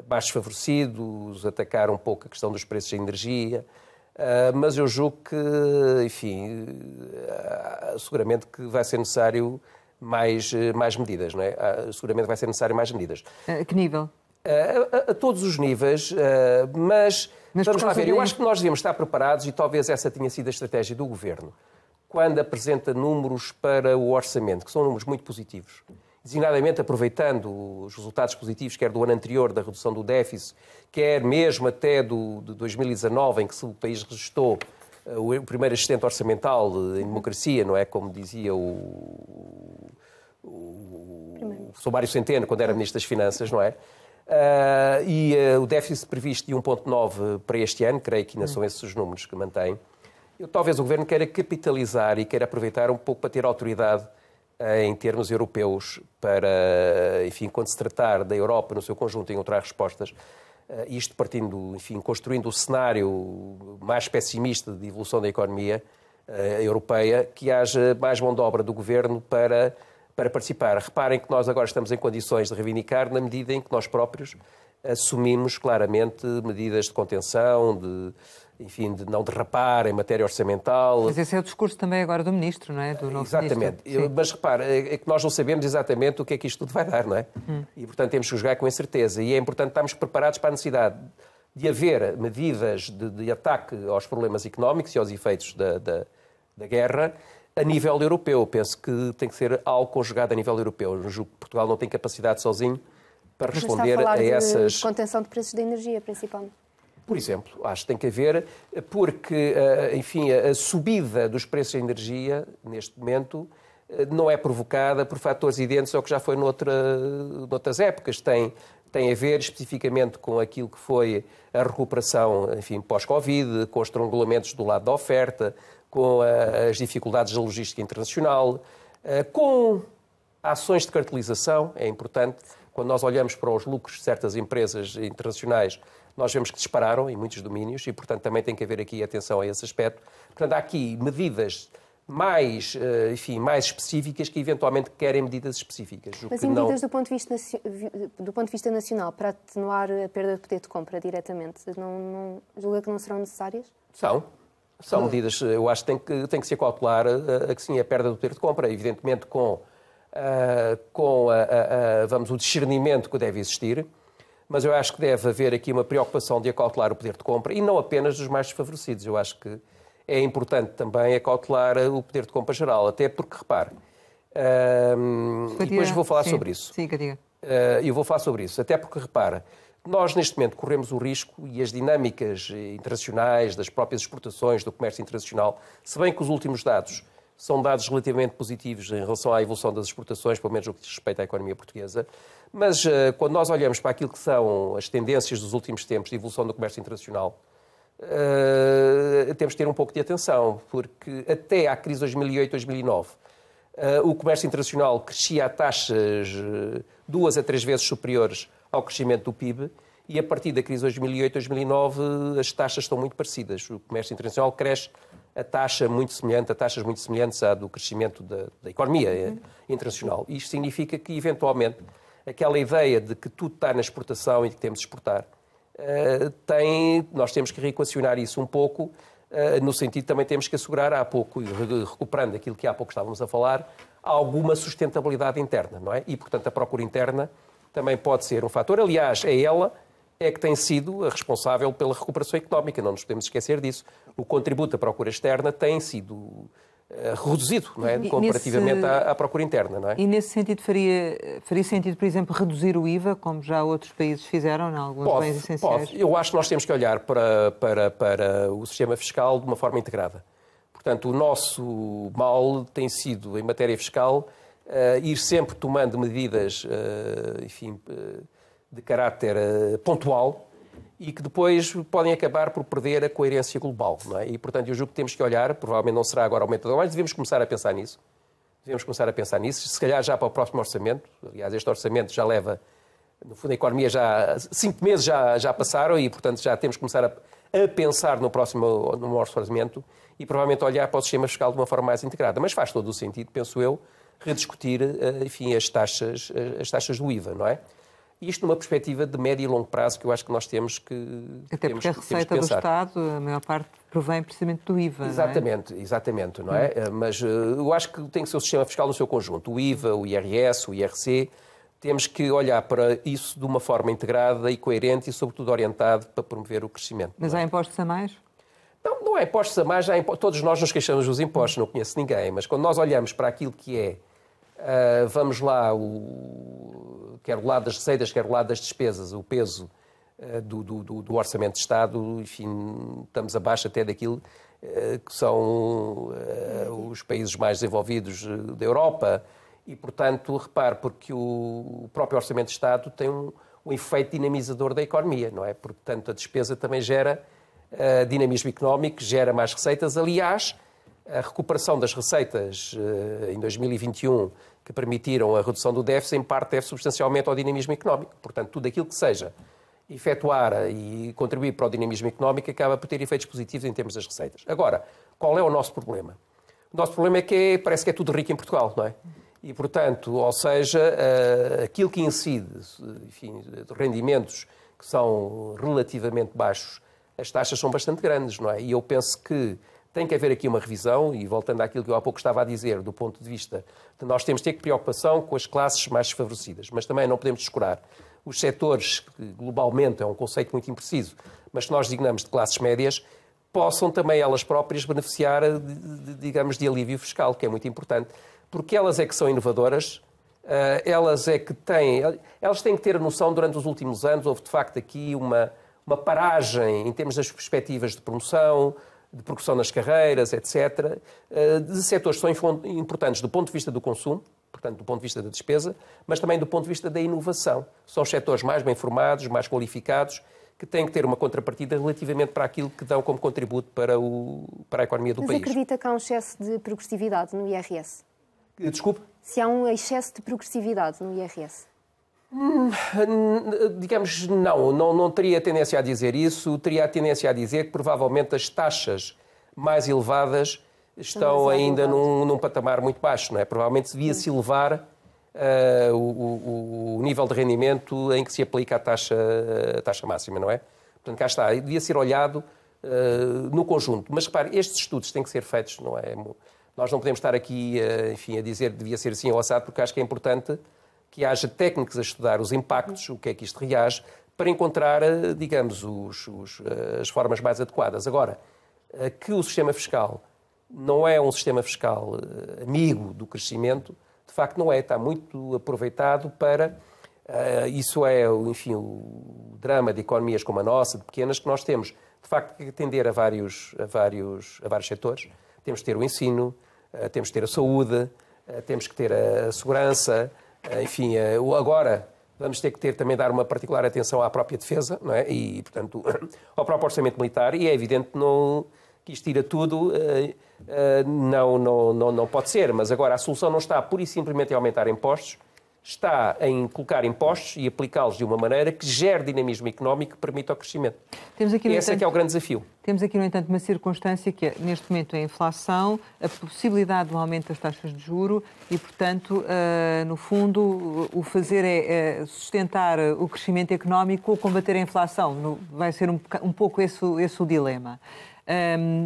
mais desfavorecidos, atacar um pouco a questão dos preços da energia, mas eu julgo que, enfim, seguramente que vai ser necessário mais medidas, não é? Seguramente vai ser necessário mais medidas. A que nível? A todos os níveis, mas vamos lá ver, eu acho que nós devíamos estar preparados, e talvez essa tenha sido a estratégia do Governo, quando apresenta números para o orçamento, que são números muito positivos, designadamente aproveitando os resultados positivos, quer do ano anterior, da redução do déficit, quer mesmo até de 2019, em que o país registrou o primeiro excedente orçamental em democracia, não é? Como dizia o professor Mário Centeno, quando era Ministro das Finanças, não é? O déficit previsto de 1,9 para este ano, creio que ainda são esses os números que mantém. Talvez o Governo queira capitalizar e queira aproveitar um pouco para ter autoridade em termos europeus para, enfim, quando se tratar da Europa no seu conjunto, encontrar respostas, isto partindo, enfim, construindo o cenário mais pessimista de evolução da economia europeia, que haja mais mão de obra do Governo para participar. Reparem que nós agora estamos em condições de reivindicar na medida em que nós próprios assumimos claramente medidas de contenção, enfim, de não derrapar em matéria orçamental. Mas esse é o discurso também agora do Ministro, não é? Do novo Exatamente. Ministro. Mas repara, é que nós não sabemos exatamente o que é que isto tudo vai dar, não é? E, portanto, temos que jogar com incerteza. E é importante estarmos preparados para a necessidade de haver medidas de ataque aos problemas económicos e aos efeitos da guerra a nível europeu. Penso que tem que ser algo conjugado a nível europeu. Eu julgo que Portugal não tem capacidade sozinho para responder a essas... de contenção de preços da energia, principalmente. Por exemplo, acho que tem que haver, porque, enfim, a subida dos preços da energia, neste momento, não é provocada por fatores idênticos ao que já foi noutras épocas. Tem a ver especificamente com aquilo que foi a recuperação, enfim, pós-Covid, com os estrangulamentos do lado da oferta, com as dificuldades da logística internacional, com ações de cartelização, é importante. Quando nós olhamos para os lucros de certas empresas internacionais, nós vemos que dispararam em muitos domínios e, portanto, também tem que haver aqui atenção a esse aspecto. Portanto, há aqui medidas mais específicas que, eventualmente, querem medidas específicas. Mas e medidas do ponto de vista nacional, para atenuar a perda de poder de compra diretamente, não julga que não serão necessárias? São medidas, eu acho que tem que ser cautelar a perda do poder de compra, evidentemente com o discernimento que deve existir, mas eu acho que deve haver aqui uma preocupação de acautelar o poder de compra e não apenas dos mais desfavorecidos. Eu acho que é importante também acautelar o poder de compra geral, até porque, repare, e depois vou falar sobre isso. Sim, que diga. Eu vou falar sobre isso, até porque, repara, nós neste momento corremos o risco e as dinâmicas internacionais das próprias exportações, do comércio internacional, se bem que os últimos dados são dados relativamente positivos em relação à evolução das exportações, pelo menos no que diz respeito à economia portuguesa, mas quando nós olhamos para aquilo que são as tendências dos últimos tempos de evolução do comércio internacional, temos que ter um pouco de atenção, porque até à crise de 2008, 2009, o comércio internacional crescia a taxas 2 a 3 vezes superiores ao crescimento do PIB, e a partir da crise de 2008, 2009, as taxas estão muito parecidas. O comércio internacional cresce a taxas muito semelhantes à do crescimento da economia internacional. Isto significa que, eventualmente, aquela ideia de que tudo está na exportação e que temos de exportar, nós temos que reequacionar isso um pouco, no sentido também temos que assegurar, há pouco, recuperando aquilo que há pouco estávamos a falar, alguma sustentabilidade interna, não é? E, portanto, a procura interna também pode ser um fator. Aliás, ela é que tem sido a responsável pela recuperação económica, não nos podemos esquecer disso. O contributo da procura externa tem sido reduzido, não é? Comparativamente à procura interna, não é? E nesse sentido faria sentido, por exemplo, reduzir o IVA, como já outros países fizeram em alguns bens essenciais? Pode. Eu acho que nós temos que olhar para o sistema fiscal de uma forma integrada. Portanto, o nosso mal tem sido, em matéria fiscal, ir sempre tomando medidas, enfim, de caráter pontual e que depois podem acabar por perder a coerência global, não é? E, portanto, eu julgo que temos que olhar, provavelmente não será agora aumento de mas devemos começar a pensar nisso. Se calhar já para o próximo orçamento. Aliás, este orçamento já leva, no fundo, a economia já 5 meses já passaram e, portanto, já temos que começar a pensar no orçamento e provavelmente olhar para o sistema fiscal de uma forma mais integrada. Mas faz todo o sentido, penso eu, rediscutir, enfim, as taxas do IVA, não é? Isto numa perspectiva de médio e longo prazo que eu acho que nós temos que pensar. Até porque a receita do Estado, a maior parte, provém precisamente do IVA, Exatamente, não é? Mas eu acho que tem que ser o sistema fiscal no seu conjunto. O IVA, o IRS, o IRC, temos que olhar para isso de uma forma integrada e coerente e, sobretudo, orientado para promover o crescimento. Mas há impostos a mais? Não há impostos a mais, todos nós nos queixamos dos impostos, não conheço ninguém, mas quando nós olhamos para aquilo que é, vamos lá, quer o lado das receitas, quer o lado das despesas, o peso do orçamento de Estado, enfim, estamos abaixo até daquilo que são os países mais desenvolvidos da Europa e, portanto, repare, porque o próprio orçamento de Estado tem um efeito dinamizador da economia, não é? Portanto, a despesa também gera dinamismo económico, gera mais receitas. Aliás, a recuperação das receitas em 2021, que permitiram a redução do déficit, em parte deve substancialmente ao dinamismo económico. Portanto, tudo aquilo que seja efetuar e contribuir para o dinamismo económico acaba por ter efeitos positivos em termos das receitas. Agora, qual é o nosso problema? O nosso problema é que parece que é tudo rico em Portugal, não é? E, portanto, ou seja, aquilo que incide, enfim, rendimentos que são relativamente baixos, as taxas são bastante grandes, não é? E eu penso que tem que haver aqui uma revisão, e voltando àquilo que eu há pouco estava a dizer, do ponto de vista de nós temos que ter preocupação com as classes mais desfavorecidas, mas também não podemos descurar os setores, que globalmente é um conceito muito impreciso, mas que nós designamos de classes médias, possam também elas próprias beneficiar, digamos, de alívio fiscal, que é muito importante, porque elas é que são inovadoras, elas têm que ter a noção, durante os últimos anos, houve de facto aqui uma paragem em termos das perspectivas de promoção, de progressão nas carreiras, etc., de setores que são importantes do ponto de vista do consumo, portanto, do ponto de vista da despesa, mas também do ponto de vista da inovação. São os setores mais bem formados, mais qualificados, que têm que ter uma contrapartida relativamente para aquilo que dão como contributo para a economia do país. Mas acredita que há um excesso de progressividade no IRS? Desculpe? Se há um excesso de progressividade no IRS? Digamos, não teria tendência a dizer isso, teria a tendência a dizer que provavelmente as taxas mais elevadas estão ainda num patamar muito baixo, não é? Provavelmente devia-se elevar o nível de rendimento em que se aplica a taxa máxima, não é? Portanto, cá está, devia ser olhado no conjunto. Mas repare, estes estudos têm que ser feitos, não é? Nós não podemos estar aqui, enfim, a dizer que devia ser assim ou assado, porque acho que é importante que haja técnicos a estudar os impactos, o que é que isto reage, para encontrar, digamos, as formas mais adequadas. Agora, que o sistema fiscal não é um sistema fiscal amigo do crescimento, de facto não é. Está muito aproveitado para Isso é, enfim, o drama de economias como a nossa, de pequenas, que nós temos, de facto, que atender a vários setores. Temos que ter o ensino, temos que ter a saúde, temos que ter a segurança, enfim, agora vamos ter que também dar uma particular atenção à própria defesa, não é? E, portanto, ao próprio orçamento militar, e é evidente que isto tira tudo, não pode ser, mas agora a solução não está pura e simplesmente em aumentar impostos, está em colocar impostos e aplicá-los de uma maneira que gere dinamismo económico que permita o crescimento. Esse é que é o grande desafio. Temos aqui, no entanto, uma circunstância que é, neste momento, a inflação, a possibilidade do aumento das taxas de juro e, portanto, no fundo, o fazer é sustentar o crescimento económico ou combater a inflação. Vai ser um pouco esse o dilema.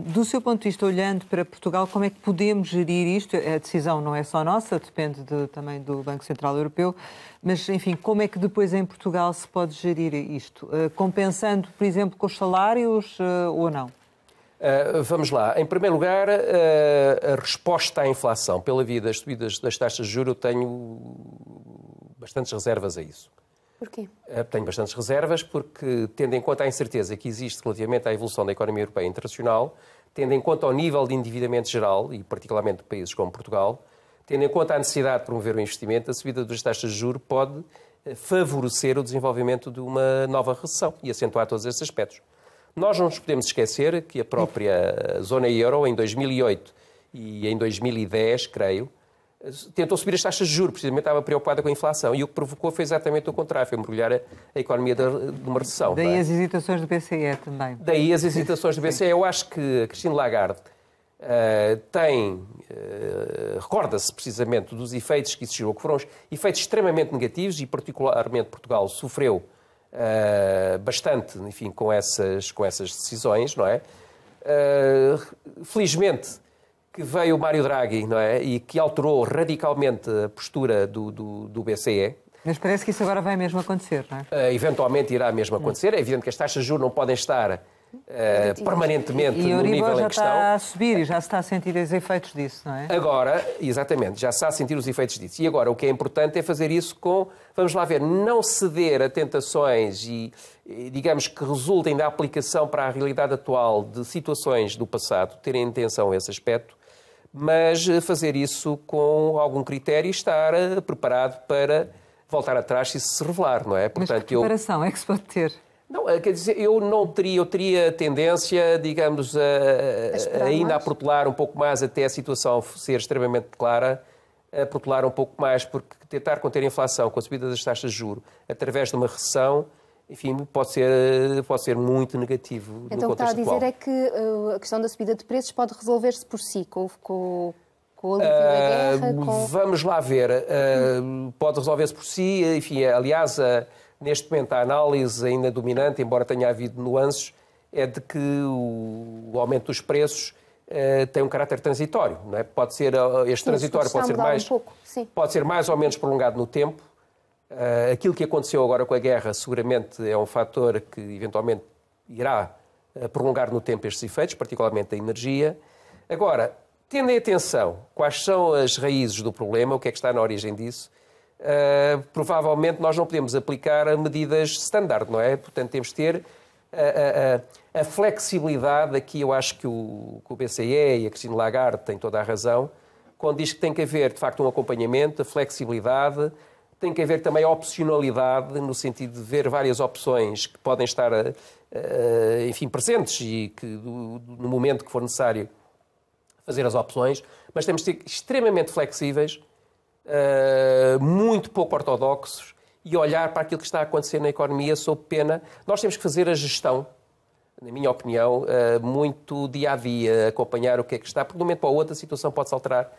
Do seu ponto de vista, olhando para Portugal, como é que podemos gerir isto? A decisão não é só nossa, depende também do Banco Central Europeu, mas, enfim, como é que depois em Portugal se pode gerir isto? Compensando, por exemplo, com os salários ou não? Vamos lá. Em primeiro lugar, a resposta à inflação pela via das subidas das taxas de juros, eu tenho bastantes reservas a isso. Porquê? Tenho bastantes reservas porque, tendo em conta a incerteza que existe relativamente à evolução da economia europeia e internacional, tendo em conta o nível de endividamento geral, e particularmente de países como Portugal, tendo em conta a necessidade de promover o investimento, a subida das taxas de juros pode favorecer o desenvolvimento de uma nova recessão e acentuar todos esses aspectos. Nós não nos podemos esquecer que a própria zona euro, em 2008 e em 2010, creio, tentou subir as taxas de juros, precisamente estava preocupada com a inflação. E o que provocou foi exatamente o contrário, foi mergulhar a economia de uma recessão. Daí as hesitações do BCE também. Daí as hesitações do BCE. Eu acho que a Christine Lagarde recorda-se precisamente dos efeitos que existiram, que foram efeitos extremamente negativos e particularmente Portugal sofreu bastante, enfim, com essas decisões, não é? Felizmente que veio o Mário Draghi, não é? E que alterou radicalmente a postura do BCE. Mas parece que isso agora vai mesmo acontecer, não é? Eventualmente irá mesmo acontecer. É evidente que as taxas de juros não podem estar permanentemente no nível em questão. E o Euribor já está a subir e já se está a sentir os efeitos disso, não é? Agora, exatamente, já se está a sentir os efeitos disso. E agora o que é importante é fazer isso com, vamos lá ver, não ceder a tentações e digamos que resultem da aplicação para a realidade atual de situações do passado, terem atenção a esse aspecto, mas fazer isso com algum critério e estar preparado para voltar atrás se isso se revelar, não é? Portanto, mas que preparação é que se pode ter? Não, quer dizer, eu teria tendência, digamos, ainda a protelar um pouco mais até a situação ser extremamente clara, a protelar um pouco mais, porque tentar conter a inflação com a subida das taxas de juros através de uma recessão, enfim, pode ser muito negativo então, no contexto atual. Então o que está a dizer é que a questão da subida de preços pode resolver-se por si, com o alívio da guerra? Vamos lá ver. Pode resolver-se por si. Enfim, aliás, neste momento a análise ainda dominante, embora tenha havido nuances, é de que o aumento dos preços tem um caráter transitório. Não é? Pode ser este transitório pode ser mais ou menos prolongado no tempo. Aquilo que aconteceu agora com a guerra seguramente é um fator que eventualmente irá prolongar no tempo estes efeitos, particularmente a energia. Agora, tendo em atenção quais são as raízes do problema, o que é que está na origem disso, provavelmente nós não podemos aplicar medidas standard, não é? Portanto, temos de ter a flexibilidade. Aqui eu acho que o BCE e a Christine Lagarde têm toda a razão, quando diz que tem que haver, de facto, um acompanhamento, a flexibilidade. Tem que haver também a opcionalidade, no sentido de ver várias opções que podem estar, enfim, presentes e que, no momento que for necessário, fazer as opções. Mas temos de ser extremamente flexíveis, muito pouco ortodoxos e olhar para aquilo que está a acontecer na economia sob pena. Nós temos que fazer a gestão, na minha opinião, muito dia-a-dia, acompanhar o que é que está, porque de um momento para o outro a situação pode-se alterar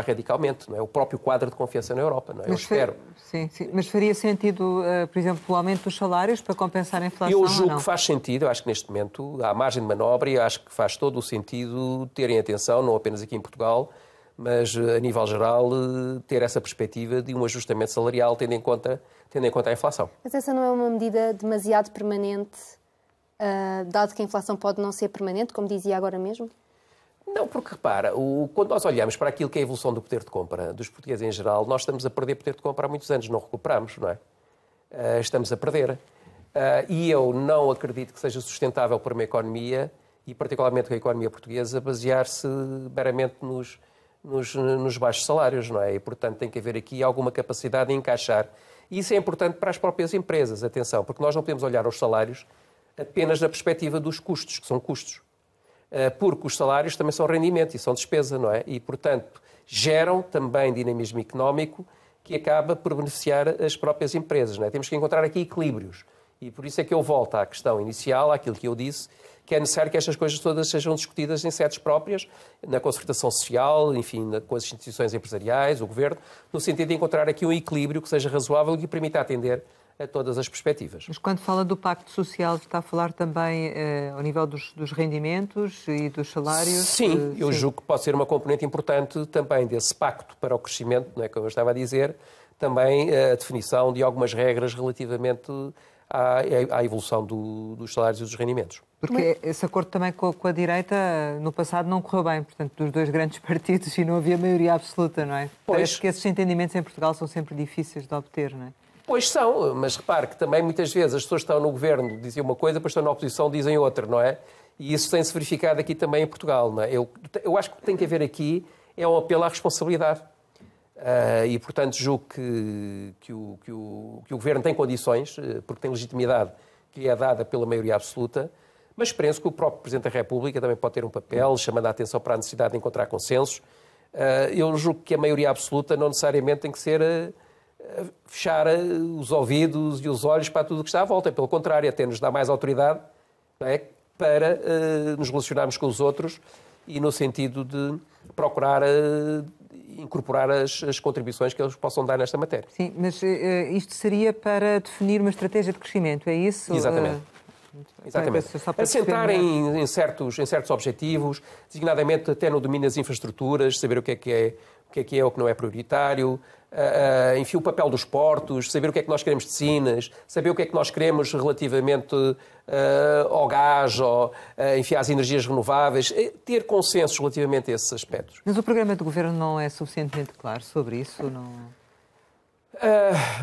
radicalmente, não é? O próprio quadro de confiança na Europa, não é? Eu espero. Sim. Mas faria sentido, por exemplo, o aumento dos salários para compensar a inflação? Eu julgo que faz sentido, eu acho que neste momento há margem de manobra e acho que faz todo o sentido terem atenção, não apenas aqui em Portugal, mas a nível geral ter essa perspectiva de um ajustamento salarial tendo em conta a inflação. Mas essa não é uma medida demasiado permanente? Dado que a inflação pode não ser permanente, como dizia agora mesmo? Não, porque repara, quando nós olhamos para aquilo que é a evolução do poder de compra dos portugueses em geral, nós estamos a perder poder de compra há muitos anos, não recuperamos, não é? Estamos a perder. E eu não acredito que seja sustentável para uma economia, e particularmente com a economia portuguesa, basear-se meramente nos baixos salários, não é? E, portanto, tem que haver aqui alguma capacidade de encaixar. E isso é importante para as próprias empresas, atenção, porque nós não podemos olhar aos salários apenas na perspectiva dos custos, que são custos. Porque os salários também são rendimento e são despesa, não é? E, portanto, geram também dinamismo económico que acaba por beneficiar as próprias empresas, não é? Temos que encontrar aqui equilíbrios. E por isso é que eu volto à questão inicial, àquilo que eu disse, que é necessário que estas coisas todas sejam discutidas em sedes próprias, na concertação social, enfim, com as instituições empresariais, o Governo, no sentido de encontrar aqui um equilíbrio que seja razoável e que permita atender a todas as perspectivas. Mas quando fala do Pacto Social, está a falar também ao nível dos rendimentos e dos salários? Sim, eu julgo que pode ser uma componente importante também desse pacto para o crescimento, não é, como eu estava a dizer, também a definição de algumas regras relativamente à evolução dos salários e dos rendimentos. Porque esse acordo também com a direita, no passado, não correu bem, portanto, dos dois grandes partidos, e não havia maioria absoluta, não é? Parece que esses entendimentos em Portugal são sempre difíceis de obter, não é? Pois são, mas repare que também muitas vezes as pessoas que estão no governo dizem uma coisa, depois estão na oposição dizem outra, não é? E isso tem-se verificado aqui também em Portugal, não é? Eu acho que o que tem que haver aqui é um apelo à responsabilidade. E, portanto, julgo que o Governo tem condições, porque tem legitimidade que lhe é dada pela maioria absoluta, mas penso que o próprio Presidente da República também pode ter um papel, chamando a atenção para a necessidade de encontrar consensos. Eu julgo que a maioria absoluta não necessariamente tem que ser fechar os ouvidos e os olhos para tudo o que está à volta. Pelo contrário, até nos dá mais autoridade, não é, para nos relacionarmos com os outros e no sentido de procurar incorporar as contribuições que eles possam dar nesta matéria. Sim, mas isto seria para definir uma estratégia de crescimento, é isso? Exatamente. Exatamente. Assentar em certos objetivos, designadamente até no domínio das infraestruturas, saber o que é o que não é prioritário, enfim, o papel dos portos, saber o que é que nós queremos de Sines, saber o que é que nós queremos relativamente ao gás, enfim, às energias renováveis, ter consensos relativamente a esses aspectos. Mas o programa do Governo não é suficientemente claro sobre isso? Não...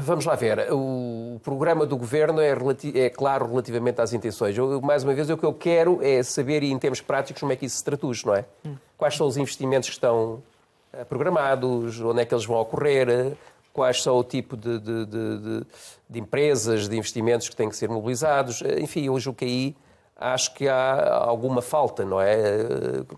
Vamos lá ver. O programa do Governo é claro relativamente às intenções. Mais uma vez, o que eu quero é saber, e em termos práticos, como é que isso se traduz, não é? Quais são os investimentos que estão programados, onde é que eles vão ocorrer, quais são o tipo de empresas, de investimentos que têm que ser mobilizados. Enfim, eu julgo que aí acho que há alguma falta, não é?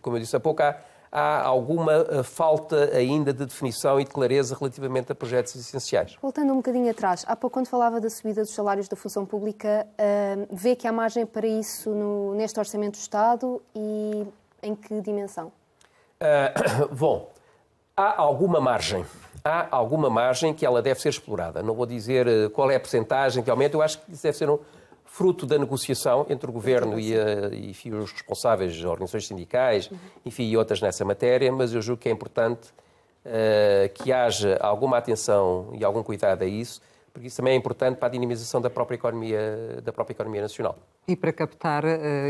Como eu disse há pouco, há alguma falta ainda de definição e de clareza relativamente a projetos essenciais. Voltando um bocadinho atrás, há pouco quando falava da subida dos salários da função pública, vê que há margem para isso neste Orçamento do Estado e em que dimensão? Bom, há alguma margem. Há alguma margem que ela deve ser explorada. Não vou dizer qual é a percentagem que aumenta, eu acho que isso deve ser fruto da negociação entre o Governo e os responsáveis, as organizações sindicais, enfim, e outras nessa matéria, mas eu julgo que é importante que haja alguma atenção e algum cuidado a isso, porque isso também é importante para a dinamização da própria economia nacional. E para captar,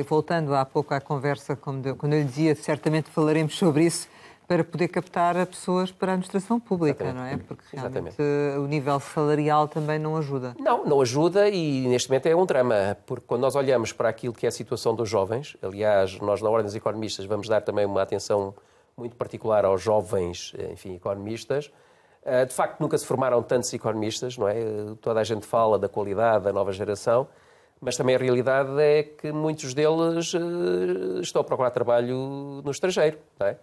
voltando há pouco à conversa, quando eu lhe dizia, certamente falaremos sobre isso, para poder captar pessoas para a administração pública, exatamente, não é? Porque realmente o nível salarial também não ajuda. Não ajuda e neste momento é um drama, porque quando nós olhamos para aquilo que é a situação dos jovens, aliás, nós na Ordem dos Economistas vamos dar também uma atenção muito particular aos jovens, enfim, economistas. De facto, nunca se formaram tantos economistas, não é? Toda a gente fala da qualidade da nova geração, mas também a realidade é que muitos deles estão a procurar trabalho no estrangeiro, não é?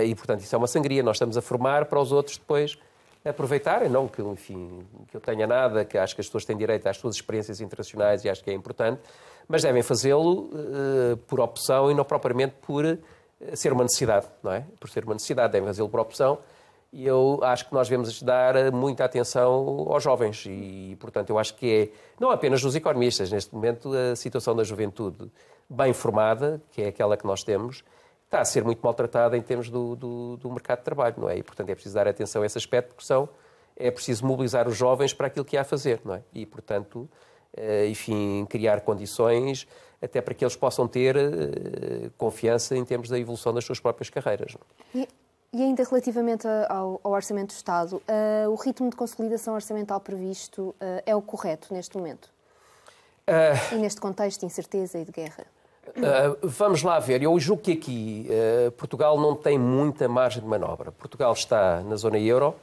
E, portanto, isso é uma sangria. Nós estamos a formar para os outros depois aproveitarem. Não que, enfim, que eu tenha nada, que acho que as pessoas têm direito às suas experiências internacionais e acho que é importante, mas devem fazê-lo por opção e não propriamente por ser uma necessidade, não é? Por ser uma necessidade, devem fazê-lo por opção. E eu acho que nós devemos dar muita atenção aos jovens e, portanto, eu acho que é, não apenas dos economistas, neste momento, a situação da juventude bem formada, que é aquela que nós temos, está a ser muito maltratada em termos do mercado de trabalho, não é? E, portanto, é preciso dar atenção a esse aspecto, porque é preciso mobilizar os jovens para aquilo que há a fazer, não é? E, portanto, enfim, criar condições até para que eles possam ter confiança em termos da evolução das suas próprias carreiras. E ainda relativamente ao Orçamento do Estado, o ritmo de consolidação orçamental previsto é o correto neste momento? E neste contexto de incerteza e de guerra? Vamos lá ver. Eu julgo que aqui Portugal não tem muita margem de manobra. Portugal está na zona euro.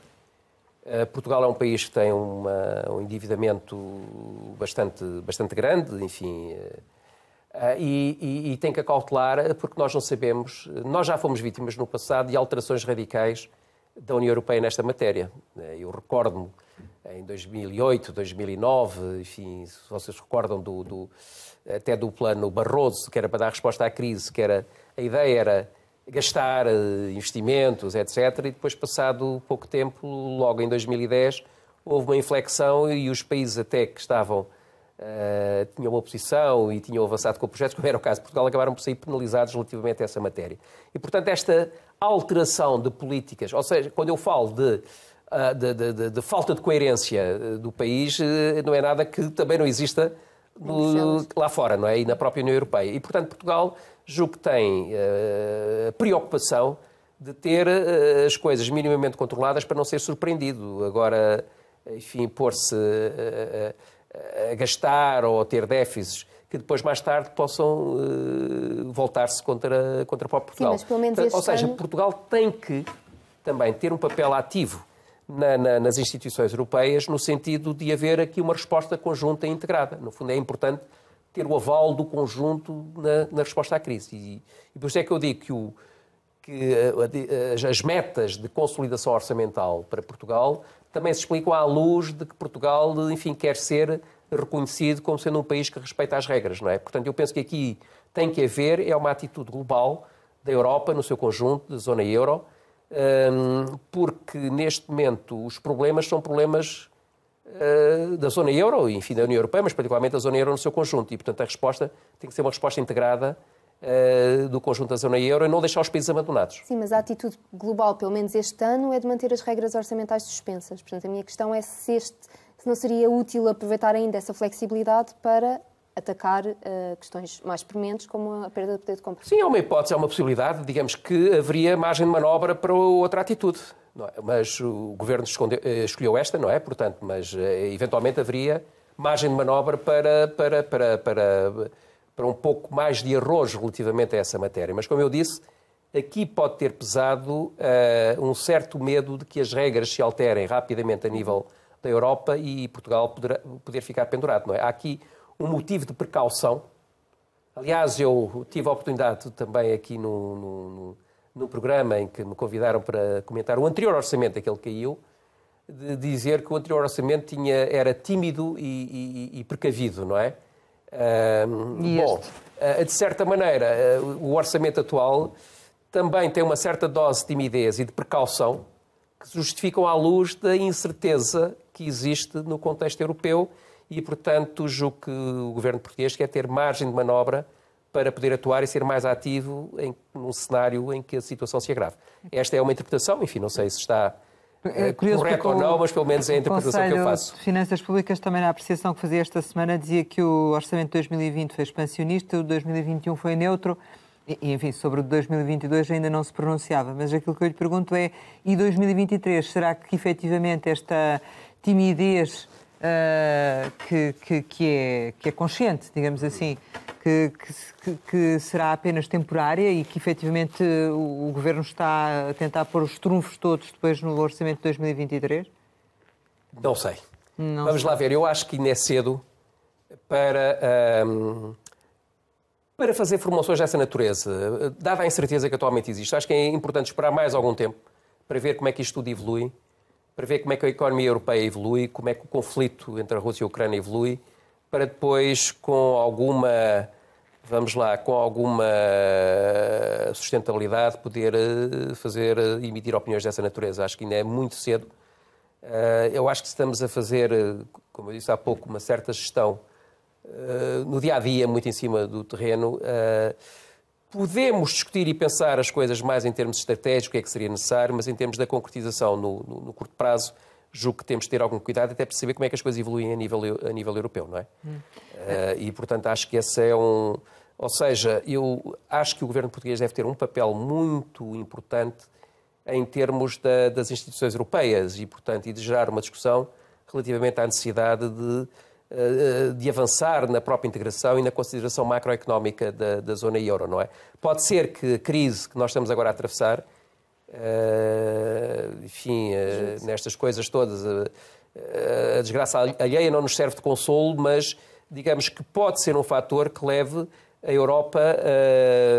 Portugal é um país que tem um endividamento bastante grande, enfim, e tem que acautelar, porque nós não sabemos, nós já fomos vítimas no passado de alterações radicais da União Europeia nesta matéria. Eu recordo-me em 2008, 2009, enfim, se vocês recordam até do plano Barroso, que era para dar resposta à crise, a ideia era gastar investimentos, etc. E depois, passado pouco tempo, logo em 2010, houve uma inflexão e os países até que estavam, tinham uma posição e tinham avançado com projetos, como era o caso de Portugal, acabaram por sair penalizados relativamente a essa matéria. E, portanto, esta alteração de políticas, ou seja, quando eu falo de falta de coerência do país, não é nada que também não exista lá fora, não é? E na própria União Europeia. E, portanto, Portugal, julgo que tem a preocupação de ter as coisas minimamente controladas para não ser surpreendido. Agora, enfim, pôr-se a gastar ou a ter déficits que depois, mais tarde, possam voltar-se contra o próprio Portugal. Sim, mas pelo menos ou seja, Portugal tem que também ter um papel ativo nas instituições europeias, no sentido de haver aqui uma resposta conjunta e integrada. No fundo, é importante ter o aval do conjunto na resposta à crise. E por isso é que eu digo que as metas de consolidação orçamental para Portugal também se explicam à luz de que Portugal, enfim, quer ser reconhecido como sendo um país que respeita as regras, não é? Portanto, eu penso que aqui tem que haver uma atitude global da Europa, no seu conjunto, da zona euro, porque neste momento os problemas são problemas da zona euro, enfim, da União Europeia, mas particularmente da zona euro no seu conjunto. E, portanto, a resposta tem que ser uma resposta integrada do conjunto da zona euro e não deixar os países abandonados. Sim, mas a atitude global, pelo menos este ano, é de manter as regras orçamentais suspensas. Portanto, a minha questão é se não seria útil aproveitar ainda essa flexibilidade para atacar questões mais prementes, como a perda de poder de compra. Sim, é uma hipótese, é uma possibilidade. Digamos que haveria margem de manobra para outra atitude. Não é? Mas o Governo escolheu esta, não é? Portanto, mas eventualmente haveria margem de manobra para um pouco mais de arrojo relativamente a essa matéria. Mas, como eu disse, aqui pode ter pesado um certo medo de que as regras se alterem rapidamente a nível da Europa e Portugal poder ficar pendurado, não é? Há aqui um motivo de precaução. Aliás, eu tive a oportunidade também aqui num programa em que me convidaram para comentar o anterior orçamento, aquele que caiu, de dizer que o anterior orçamento era tímido e precavido, não é? De certa maneira, o orçamento atual também tem uma certa dose de timidez e de precaução que se justificam à luz da incerteza que existe no contexto europeu e, portanto, julgo que o governo português quer ter margem de manobra para poder atuar e ser mais ativo num cenário em que a situação se agrave. Esta é uma interpretação, enfim, não sei se está correto ou não, mas pelo menos é a interpretação que eu faço. O Conselho de Finanças Públicas, também na apreciação que fazia esta semana, dizia que o orçamento de 2020 foi expansionista, o de 2021 foi neutro, e, enfim, sobre o de 2022 ainda não se pronunciava, mas aquilo que eu lhe pergunto é, e 2023, será que efetivamente esta timidez que é consciente, digamos assim, que será apenas temporária e que efetivamente o Governo está a tentar pôr os trunfos todos depois no orçamento de 2023? Não sei. Vamos lá ver. Eu acho que ainda é cedo para fazer formulações dessa natureza. Dada a incerteza que atualmente existe, acho que é importante esperar mais algum tempo para ver como é que isto tudo evolui, para ver como é que a economia europeia evolui, como é que o conflito entre a Rússia e a Ucrânia evolui, para depois, com alguma sustentabilidade, poder emitir opiniões dessa natureza. Acho que ainda é muito cedo. Eu acho que estamos a fazer, como eu disse há pouco, uma certa gestão no dia-a-dia, muito em cima do terreno. Podemos discutir e pensar as coisas mais em termos estratégicos, o que é que seria necessário, mas em termos da concretização no curto prazo, julgo que temos de ter algum cuidado até perceber como é que as coisas evoluem a nível europeu, não é? E, portanto, acho que esse é um... Ou seja, eu acho que o governo português deve ter um papel muito importante em termos das instituições europeias e, portanto, e de gerar uma discussão relativamente à necessidade de avançar na própria integração e na consideração macroeconómica da zona euro, não é? Pode ser que a crise que nós estamos agora a atravessar, enfim, nestas coisas todas, a desgraça alheia não nos serve de consolo, mas digamos que pode ser um fator que leve a Europa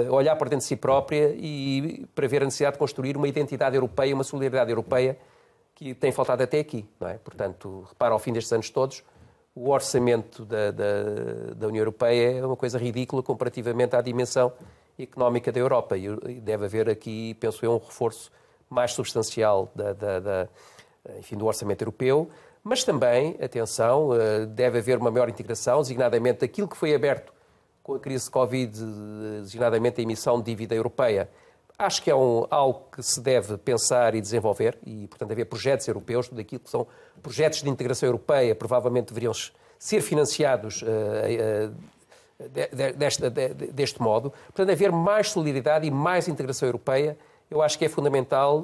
a olhar para dentro de si própria e para ver a necessidade de construir uma identidade europeia, uma solidariedade europeia que tem faltado até aqui, não é? Portanto, repara, ao fim destes anos todos, o orçamento da União Europeia é uma coisa ridícula comparativamente à dimensão económica da Europa e deve haver aqui, penso eu, um reforço mais substancial enfim, do orçamento europeu, mas também, atenção, deve haver uma maior integração, designadamente aquilo que foi aberto com a crise de Covid, designadamente a emissão de dívida europeia. Acho que é algo que se deve pensar e desenvolver e, portanto, haver projetos europeus, tudo aquilo que são projetos de integração europeia, provavelmente deveriam ser financiados deste modo. Portanto, haver mais solidariedade e mais integração europeia, eu acho que é fundamental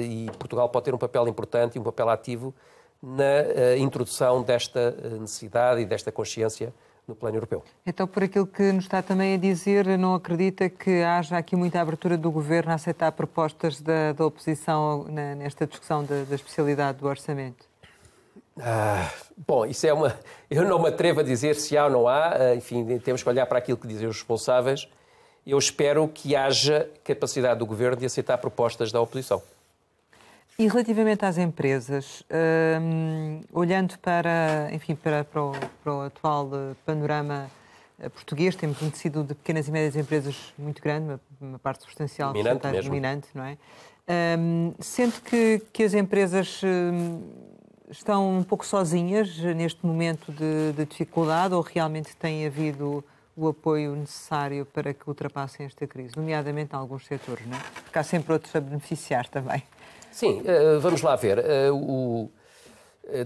e Portugal pode ter um papel importante e um papel ativo na introdução desta necessidade e desta consciência no plano europeu. Então, por aquilo que nos está também a dizer, não acredita que haja aqui muita abertura do Governo a aceitar propostas da oposição nesta discussão da especialidade do orçamento? Bom, isso é uma... Eu não me atrevo a dizer se há ou não há, enfim, temos que olhar para aquilo que dizem os responsáveis. Eu espero que haja capacidade do Governo de aceitar propostas da oposição. E relativamente às empresas, olhando para o atual panorama português, temos um tecido de pequenas e médias empresas muito grande, uma parte substancial, dominante, não é? Sente que as empresas estão um pouco sozinhas neste momento de dificuldade ou realmente tem havido o apoio necessário para que ultrapassem esta crise, nomeadamente em alguns setores, não é? Porque há sempre outros a beneficiar também. Sim, vamos lá ver.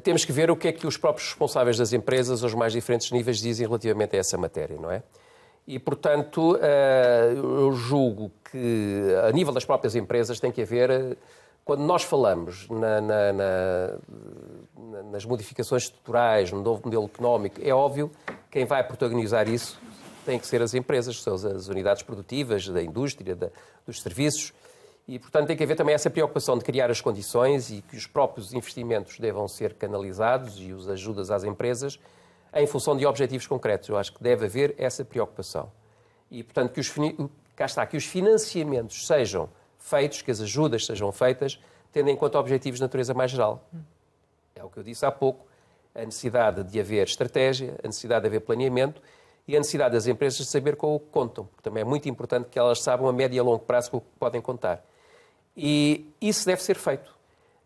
Temos que ver o que é que os próprios responsáveis das empresas, aos mais diferentes níveis, dizem relativamente a essa matéria, não é? E, portanto, eu julgo que, a nível das próprias empresas, tem que haver... Quando nós falamos nas modificações estruturais, no novo modelo económico, é óbvio que quem vai protagonizar isso tem que ser as empresas, são as unidades produtivas, da indústria, dos serviços. E, portanto, tem que haver também essa preocupação de criar as condições e que os próprios investimentos devam ser canalizados e as ajudas às empresas em função de objetivos concretos. Eu acho que deve haver essa preocupação. E, portanto, que os financiamentos sejam feitos, que as ajudas sejam feitas, tendo em conta objetivos de natureza mais geral. É o que eu disse há pouco, a necessidade de haver estratégia, a necessidade de haver planeamento e a necessidade das empresas de saber com o que contam, porque também é muito importante que elas saibam a médio e a longo prazo com o que podem contar. E isso deve ser feito.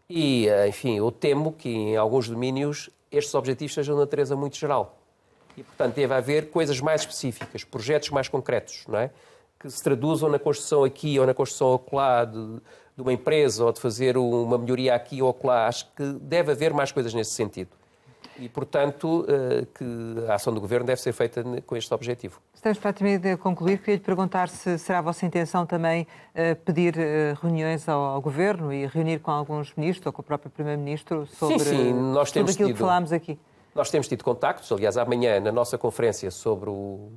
E, enfim, eu temo que em alguns domínios estes objetivos sejam de natureza muito geral. E, portanto, deve haver coisas mais específicas, projetos mais concretos, não é? Que se traduzam na construção aqui ou na construção acolá de uma empresa ou de fazer uma melhoria aqui ou acolá. Acho que deve haver mais coisas nesse sentido. E, portanto, que a ação do Governo deve ser feita com este objetivo. Estamos praticamente a concluir. Queria lhe perguntar se será a vossa intenção também pedir reuniões ao Governo e reunir com alguns ministros ou com o próprio Primeiro-Ministro sobre tudo aquilo que falámos aqui. Nós temos tido contactos. Aliás, amanhã, na nossa conferência sobre o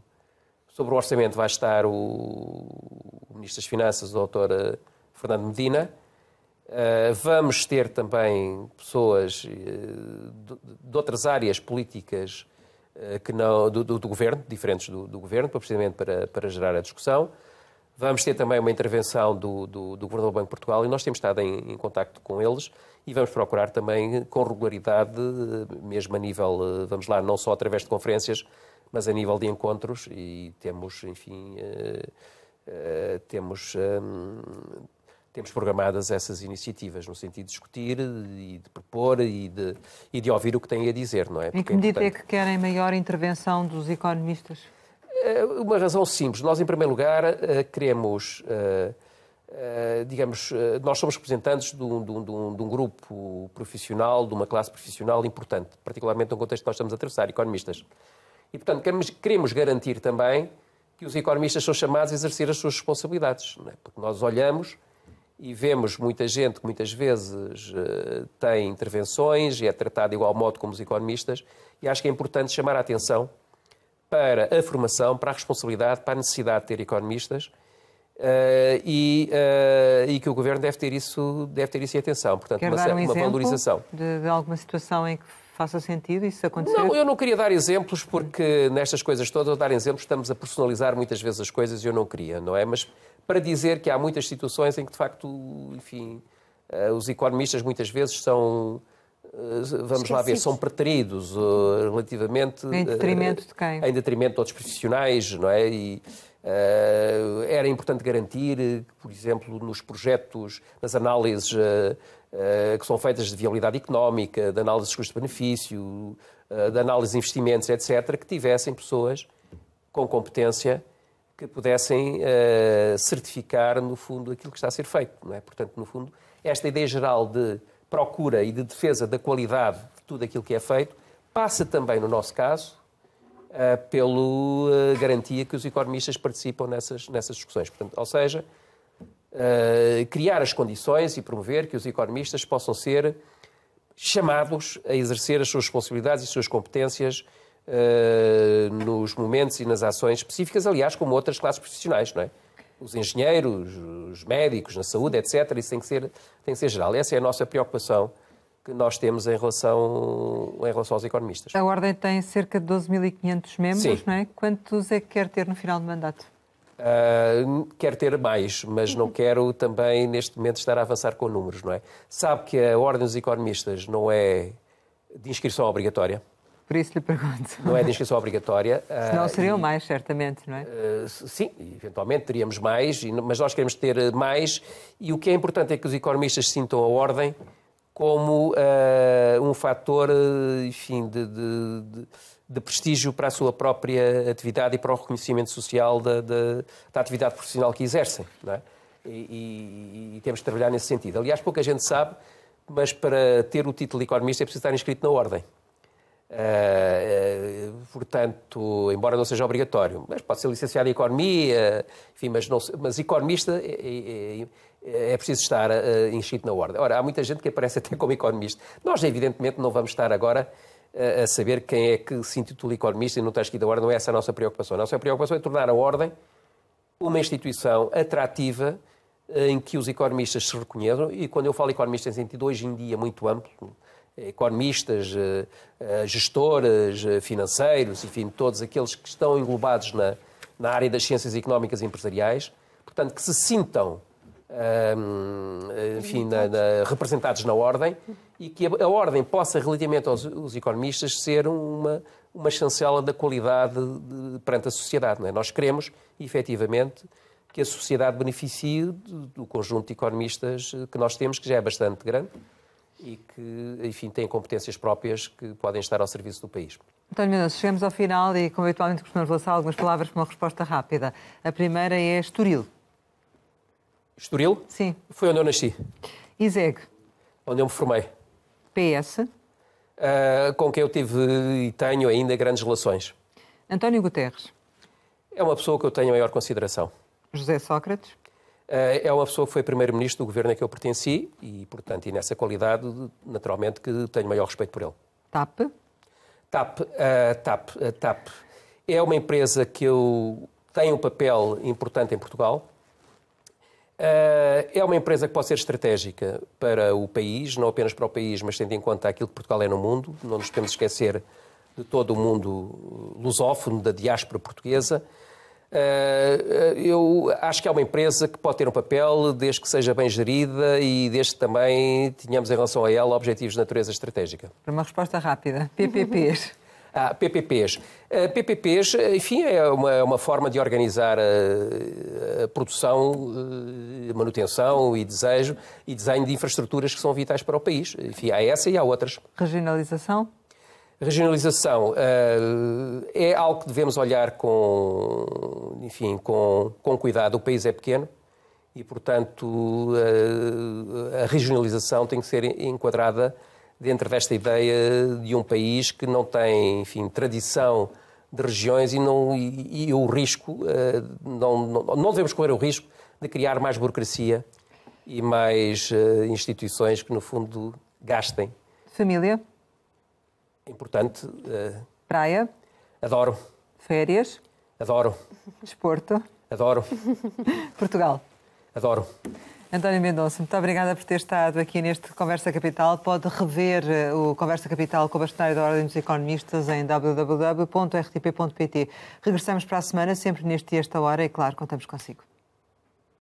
orçamento, vai estar o Ministro das Finanças, o Dr. Fernando Medina. Vamos ter também pessoas de outras áreas políticas do Governo, diferentes do Governo, precisamente para gerar a discussão. Vamos ter também uma intervenção do Governador do Banco de Portugal e nós temos estado em contacto com eles e vamos procurar também com regularidade, mesmo a nível, vamos lá, não só através de conferências, mas a nível de encontros e temos, enfim, temos programadas essas iniciativas no sentido de discutir e de propor e de ouvir o que têm a dizer, não é? Em que medida é que querem maior intervenção dos economistas? Uma razão simples. Nós, em primeiro lugar, queremos digamos, nós somos representantes de um grupo profissional, de uma classe profissional importante, particularmente no contexto que nós estamos a atravessar, economistas. E, portanto, queremos garantir também que os economistas são chamados a exercer as suas responsabilidades, não é? Porque nós olhamos e vemos muita gente que muitas vezes tem intervenções e é tratada de igual modo como os economistas, e acho que é importante chamar a atenção para a formação, para a responsabilidade, para a necessidade de ter economistas, e que o Governo deve ter isso em atenção. Portanto, Quer dar uma valorização. De alguma situação em que faça sentido isso acontecer? Não, eu não queria dar exemplos, porque nestas coisas todas, ao dar exemplos, estamos a personalizar muitas vezes as coisas e eu não queria, não é? Mas para dizer que há muitas situações em que, de facto, enfim, os economistas muitas vezes são, vamos lá ver, são preteridos relativamente... Em detrimento de quem? Em detrimento de outros profissionais, não é? E era importante garantir que, por exemplo, nos projetos, nas análises que são feitas de viabilidade económica, de análise de custo-benefício, de análise de investimentos, etc., que tivessem pessoas com competência que pudessem certificar, no fundo, aquilo que está a ser feito, não é? Portanto, no fundo, esta ideia geral de procura e de defesa da qualidade de tudo aquilo que é feito passa também, no nosso caso, pela garantia que os economistas participam nessas discussões. Portanto, ou seja, criar as condições e promover que os economistas possam ser chamados a exercer as suas responsabilidades e as suas competências nos momentos e nas ações específicas, aliás, como outras classes profissionais, não é? Os engenheiros, os médicos, na saúde, etc. Isso tem que ser geral. Essa é a nossa preocupação que nós temos em relação aos economistas. A Ordem tem cerca de 12.500 membros, Sim. Não é? Quantos é que quer ter no final do mandato? Quero ter mais, mas não quero também, neste momento, estar a avançar com números, não é? Sabe que a Ordem dos Economistas não é de inscrição obrigatória. Por isso lhe pergunto. Não é de inscrição obrigatória. Senão seriam mais, certamente, não é? Sim, eventualmente teríamos mais, mas nós queremos ter mais, e o que é importante é que os economistas sintam a Ordem como um fator, enfim, de prestígio para a sua própria atividade e para o reconhecimento social da atividade profissional que exercem, não é? E temos de trabalhar nesse sentido. Aliás, pouca gente sabe, mas para ter o título de economista é preciso estar inscrito na Ordem. Portanto, embora não seja obrigatório, mas pode ser licenciado em Economia, enfim, mas economista é preciso estar inscrito na Ordem. Ora, há muita gente que aparece até como economista. Nós, evidentemente, não vamos estar agora a saber quem é que se intitula economista e não está inscrito na Ordem. Não é essa a nossa preocupação. A nossa preocupação é tornar a Ordem uma instituição atrativa em que os economistas se reconheçam, e quando eu falo economistas em sentido hoje em dia muito amplo, economistas, gestores, financeiros, enfim, todos aqueles que estão englobados na área das ciências económicas e empresariais, portanto, que se sintam enfim, representados na Ordem, e que a Ordem possa, relativamente aos economistas, ser uma chancela da qualidade perante a sociedade. Não é? Nós queremos, efetivamente, que a sociedade beneficie do conjunto de economistas que nós temos, que já é bastante grande, e que, enfim, têm competências próprias que podem estar ao serviço do país. António Mendonça, chegamos ao final e, como habitualmente costumamos lançar algumas palavras com uma resposta rápida. A primeira é Estoril. Estoril? Sim. Foi onde eu nasci. ISEG. Onde eu me formei. PS. Com quem eu tive e tenho ainda grandes relações. António Guterres. É uma pessoa que eu tenho a maior consideração. José Sócrates. É uma pessoa que foi primeiro-ministro do governo a que eu pertenci e, portanto, e nessa qualidade, naturalmente, que tenho maior respeito por ele. TAP. TAP é uma empresa que tem um papel importante em Portugal. É uma empresa que pode ser estratégica para o país, não apenas para o país, mas tendo em conta aquilo que Portugal é no mundo. Não nos podemos esquecer de todo o mundo lusófono, da diáspora portuguesa. Eu acho que é uma empresa que pode ter um papel desde que seja bem gerida e desde que também tenhamos em relação a ela objetivos de natureza estratégica. Para uma resposta rápida. PPPs. PPPs. PPPs, enfim, é uma forma de organizar a produção, manutenção e desenho de infraestruturas que são vitais para o país. Enfim, há essa e há outras. Regionalização. Regionalização é algo que devemos olhar com cuidado. O país é pequeno e, portanto, a regionalização tem que ser enquadrada dentro desta ideia de um país que não tem, enfim, tradição de regiões e o risco, não devemos correr o risco de criar mais burocracia e mais instituições que, no fundo, gastem. Família? Importante. Praia? Adoro. Férias? Adoro. Desporto? Adoro. Portugal? Adoro. António Mendonça, muito obrigada por ter estado aqui neste Conversa Capital. Pode rever o Conversa Capital com o bastonário da Ordem dos Economistas em www.rtp.pt. Regressamos para a semana, sempre neste e esta hora, e claro, contamos consigo.